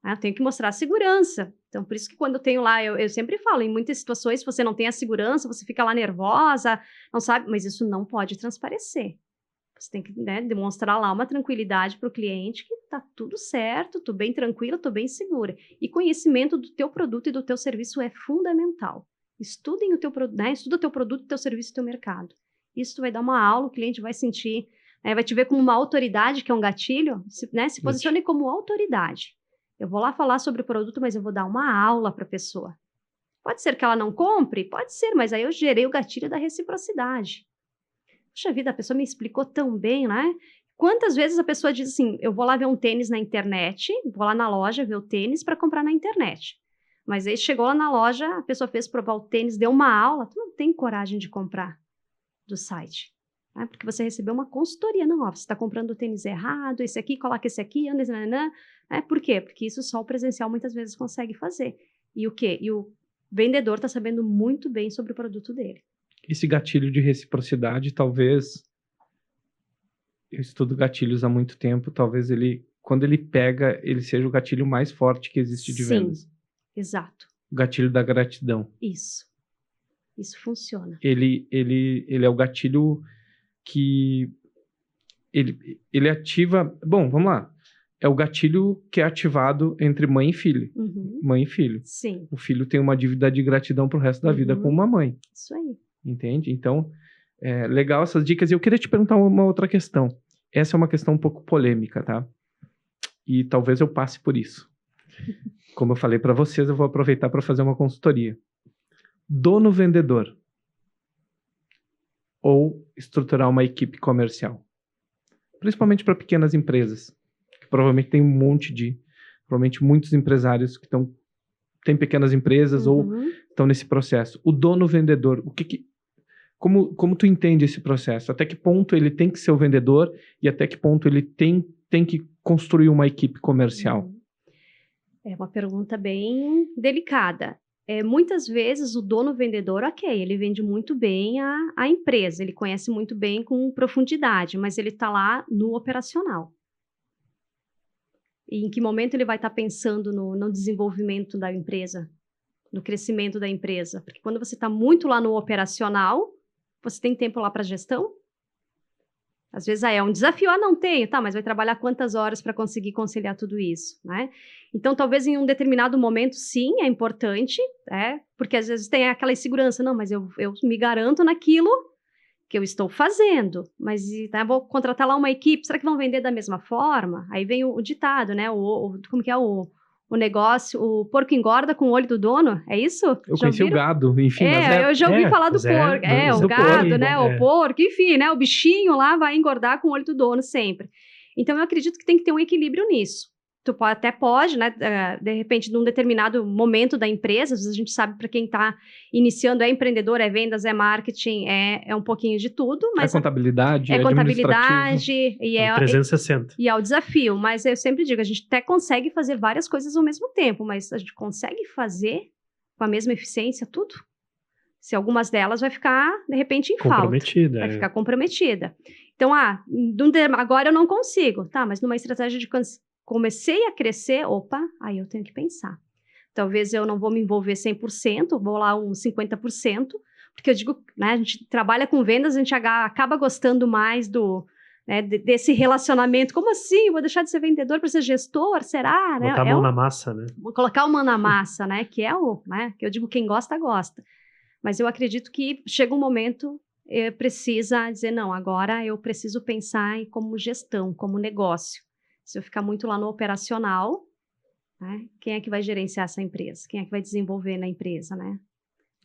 Eu tenho que mostrar a segurança. Então, por isso que quando eu tenho lá, eu sempre falo, em muitas situações, se você não tem a segurança, você fica lá nervosa, não sabe, mas isso não pode transparecer. Você tem que, né, demonstrar lá uma tranquilidade para o cliente que tá tudo certo, tô bem tranquila, tô bem segura. E conhecimento do teu produto e do teu serviço é fundamental. Estudem o teu produto, né, estuda o teu produto, teu serviço e teu mercado. Isso vai dar uma aula, o cliente vai sentir, vai te ver como uma autoridade, que é um gatilho, se posicione como autoridade. Eu vou lá falar sobre o produto, mas eu vou dar uma aula para a pessoa. Pode ser que ela não compre? Pode ser, mas aí eu gerei o gatilho da reciprocidade. Puxa vida, a pessoa me explicou tão bem, né? Quantas vezes a pessoa diz assim, eu vou lá ver um tênis na internet, vou lá na loja ver o tênis para comprar na internet. Mas aí chegou lá na loja, a pessoa fez provar o tênis, deu uma aula, tu não tem coragem de comprar do site. Né? Porque você recebeu uma consultoria, não, ó, você está comprando o tênis errado, esse aqui, coloca esse aqui, anda, por quê? Porque isso só o presencial muitas vezes consegue fazer. E o quê? E o vendedor está sabendo muito bem sobre o produto dele. Esse gatilho de reciprocidade, talvez, eu estudo gatilhos há muito tempo, talvez quando ele pega, ele seja o gatilho mais forte que existe de vendas. Sim, exato. O gatilho da gratidão. Isso funciona. Ele é o gatilho que ele ativa... Bom, vamos lá. É o gatilho que é ativado entre mãe e filho. Uhum. Mãe e filho. Sim. O filho tem uma dívida de gratidão pro resto da vida com uma mãe. Isso aí. Entende? Então, legal essas dicas. E eu queria te perguntar uma outra questão. Essa é uma questão um pouco polêmica, tá? E talvez eu passe por isso. Como eu falei para vocês, eu vou aproveitar para fazer uma consultoria. Dono-vendedor ou estruturar uma equipe comercial? Principalmente para pequenas empresas, que provavelmente tem provavelmente muitos empresários que têm pequenas empresas ou estão nesse processo. O dono-vendedor, como tu entende esse processo? Até que ponto ele tem que ser o vendedor e até que ponto ele tem que construir uma equipe comercial? É uma pergunta bem delicada. Muitas vezes o dono-vendedor, ele vende muito bem a empresa, ele conhece muito bem com profundidade, mas ele está lá no operacional. E em que momento ele vai estar pensando no desenvolvimento da empresa, no crescimento da empresa? Porque quando você está muito lá no operacional, você tem tempo lá para gestão? Às vezes é um desafio, não tenho, tá, mas vai trabalhar quantas horas para conseguir conciliar tudo isso, né? Então, talvez em um determinado momento, sim, é importante, porque às vezes tem aquela insegurança, não, mas eu me garanto naquilo que eu estou fazendo, mas vou contratar lá uma equipe, será que vão vender da mesma forma? Aí vem o ditado, né, como que é o negócio, o porco engorda com o olho do dono, é isso? Eu conheci o gado, enfim. Mas eu já ouvi falar do porco, o gado, né, o porco, enfim, né, o bichinho lá vai engordar com o olho do dono sempre. Então, eu acredito que tem que ter um equilíbrio nisso. Tu até pode, né, de repente, num determinado momento da empresa, às vezes a gente sabe para quem está iniciando, é empreendedor, é vendas, é marketing, é um pouquinho de tudo. Mas contabilidade, contabilidade. E 360. E é o desafio, mas eu sempre digo, a gente até consegue fazer várias coisas ao mesmo tempo, mas a gente consegue fazer com a mesma eficiência tudo? Se algumas delas vai ficar, de repente, em falta. Vai ficar comprometida. Então, agora eu não consigo. Tá, mas numa estratégia de comecei a crescer, aí eu tenho que pensar. Talvez eu não vou me envolver 100%, vou lá uns 50%, porque eu digo, né, a gente trabalha com vendas, a gente acaba gostando mais desse relacionamento. Como assim? Vou deixar de ser vendedor para ser gestor? Será? Botar a mão na massa, né? Vou colocar a mão na massa, né? Que é né? Que eu digo, quem gosta, gosta. Mas eu acredito que chega um momento, precisa dizer, não, agora eu preciso pensar em como gestão, como negócio. Se eu ficar muito lá no operacional, né? Quem é que vai gerenciar essa empresa? Quem é que vai desenvolver na empresa, né?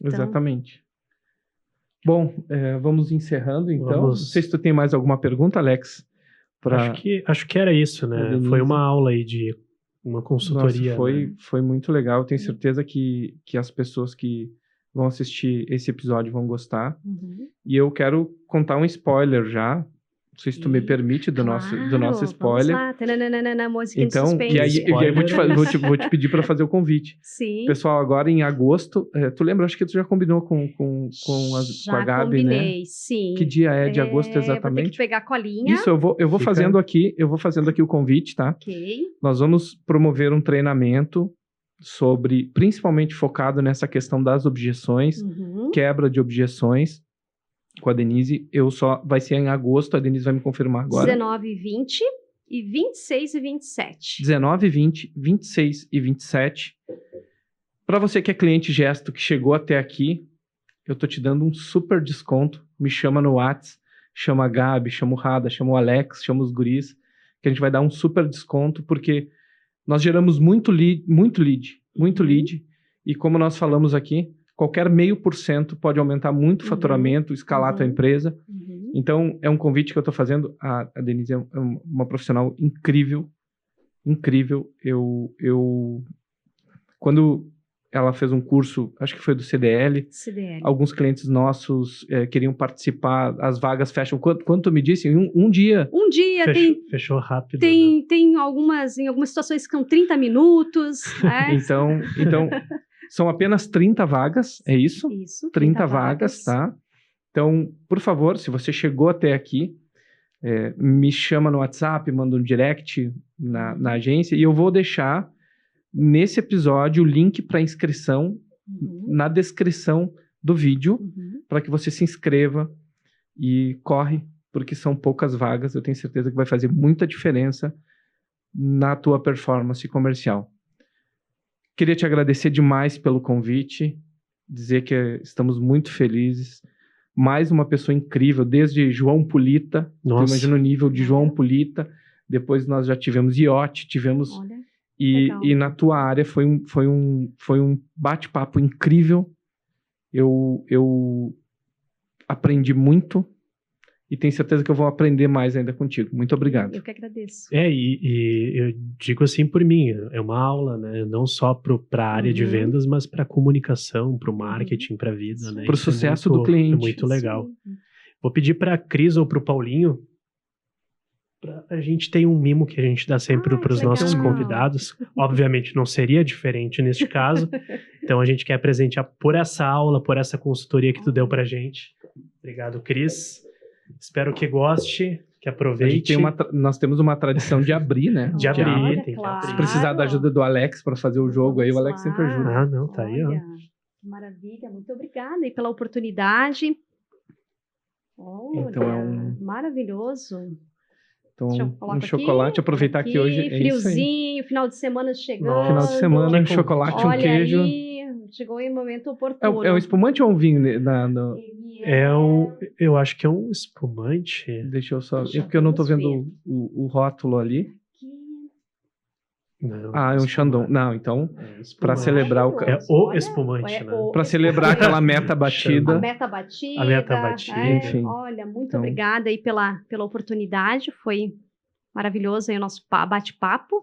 Então... Exatamente. Bom, vamos encerrando, então. Não sei se tu tem mais alguma pergunta, Alex. Acho que era isso, né? Foi uma aula aí de uma consultoria. Nossa, né? foi muito legal. Eu tenho certeza que as pessoas que vão assistir esse episódio vão gostar. Uhum. E eu quero contar um spoiler já. Não sei se tu me permite do nosso spoiler. Vamos lá. Música então, de suspense. E aí vou te pedir para fazer o convite. Sim. Pessoal, agora em agosto, tu lembra? Acho que tu já combinou com a Gabi, né? Já combinei, sim. Que dia é de agosto exatamente? Vou ter que pegar a colinha. Isso, eu vou fazendo aqui o convite, tá? Ok. Nós vamos promover um treinamento principalmente focado nessa questão das objeções, quebra de objeções, com a Denise. Vai ser em agosto, a Denise vai me confirmar agora. 19 e 20 e 26 e 27. 19, 20, 26 e 27. Para você que é cliente Gesto, que chegou até aqui, eu tô te dando um super desconto. Me chama no WhatsApp, chama a Gabi, chama o Rada, chama o Alex, chama os guris, que a gente vai dar um super desconto, porque nós geramos muito lead, e como nós falamos aqui, qualquer 0,5% pode aumentar muito o faturamento, escalar a tua empresa. Então, é um convite que eu estou fazendo. A Denise é uma profissional incrível. Quando ela fez um curso, acho que foi do CDL. Alguns clientes nossos queriam participar, as vagas fecham. Quanto tu me disse? Um dia. Um dia. Fechou rápido. Tem em algumas situações que são 30 minutos. Então, são apenas 30 vagas, é isso? Isso, 30 vagas, tá? Então, por favor, se você chegou até aqui, me chama no WhatsApp, manda um direct na agência, e eu vou deixar nesse episódio o link para inscrição na descrição do vídeo, para que você se inscreva e corre, porque são poucas vagas. Eu tenho certeza que vai fazer muita diferença na tua performance comercial. Queria te agradecer demais pelo convite, dizer que estamos muito felizes. Mais uma pessoa incrível, desde João Pulita. Nossa. Imagina o nível de João Pulita. Depois nós já tivemos Iote, tivemos... Olha, e na tua área foi um bate-papo incrível. Eu aprendi muito e tenho certeza que eu vou aprender mais ainda contigo. Muito obrigado. Eu que agradeço. E eu digo assim por mim, é uma aula, né? Não só para a área de vendas, mas para comunicação, para o marketing, para a vida, né? Para o sucesso do cliente. É muito legal. Vou pedir para a Cris ou para o Paulinho, a gente tem um mimo que a gente dá sempre para os nossos convidados. Obviamente não seria diferente neste caso. Então a gente quer presentear por essa aula, por essa consultoria que tu deu pra gente. Obrigado, Cris. Espero que goste, que aproveite. Nós temos uma tradição de abrir, né? De abrir, tem que abrir. Se precisar da ajuda do Alex para fazer o jogo aí, o Alex sempre ajuda. Ah, não, tá aí, ó. Que maravilha, muito obrigada aí pela oportunidade. Olha, então maravilhoso. Então, um chocolate, aqui, aproveitar que hoje é friozinho, final de semana chegando. Final de semana, chocolate, um queijo. Aí, chegou em um momento oportuno. É um espumante ou um vinho? Eu acho que é um espumante. Deixa eu só... porque eu não tô vendo o rótulo ali. Não, é um Chandon. Não, então, para celebrar o espumante, né? Para celebrar aquela meta batida. A meta batida. Enfim. Olha, muito obrigada aí pela oportunidade. Foi maravilhoso aí o nosso bate-papo.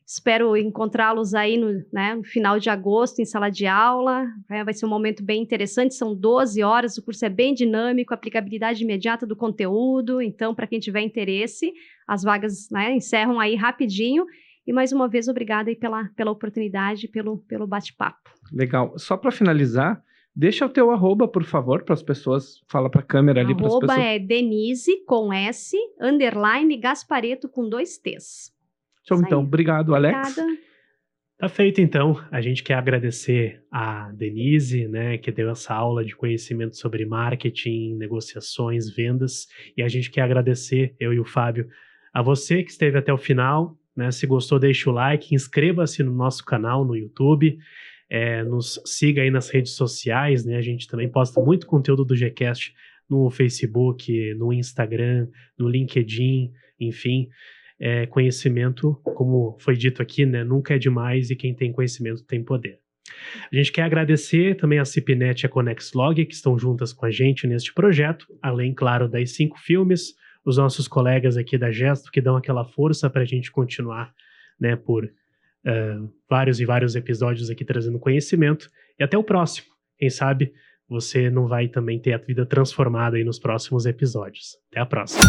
Espero encontrá-los aí no final de agosto, em sala de aula. Vai ser um momento bem interessante, são 12 horas, o curso é bem dinâmico, aplicabilidade imediata do conteúdo. Então, para quem tiver interesse, as vagas encerram aí rapidinho. E mais uma vez, obrigada aí pela oportunidade, pelo bate-papo. Legal. Só para finalizar, deixa o teu @ por favor, para as pessoas. Fala para a câmera ali para as pessoas. É Denise, com S, _ Gasparetto, com 2 T's. Então, obrigado, Alex. Obrigada. Tá feito, então. A gente quer agradecer a Denise, né, que deu essa aula de conhecimento sobre marketing, negociações, vendas. E a gente quer agradecer, eu e o Fábio, a você que esteve até o final, né? Se gostou, deixa o like, inscreva-se no nosso canal no YouTube, nos siga aí nas redes sociais, né? A gente também posta muito conteúdo do GCast no Facebook, no Instagram, no LinkedIn, enfim. Conhecimento, como foi dito aqui, né, nunca é demais e quem tem conhecimento tem poder. A gente quer agradecer também a CIPNET e a ConnexLog, que estão juntas com a gente neste projeto, além, claro, das 5 filmes, os nossos colegas aqui da Gesto, que dão aquela força para a gente continuar, né, por vários e vários episódios aqui trazendo conhecimento. E até o próximo. Quem sabe você não vai também ter a vida transformada aí nos próximos episódios. Até a próxima.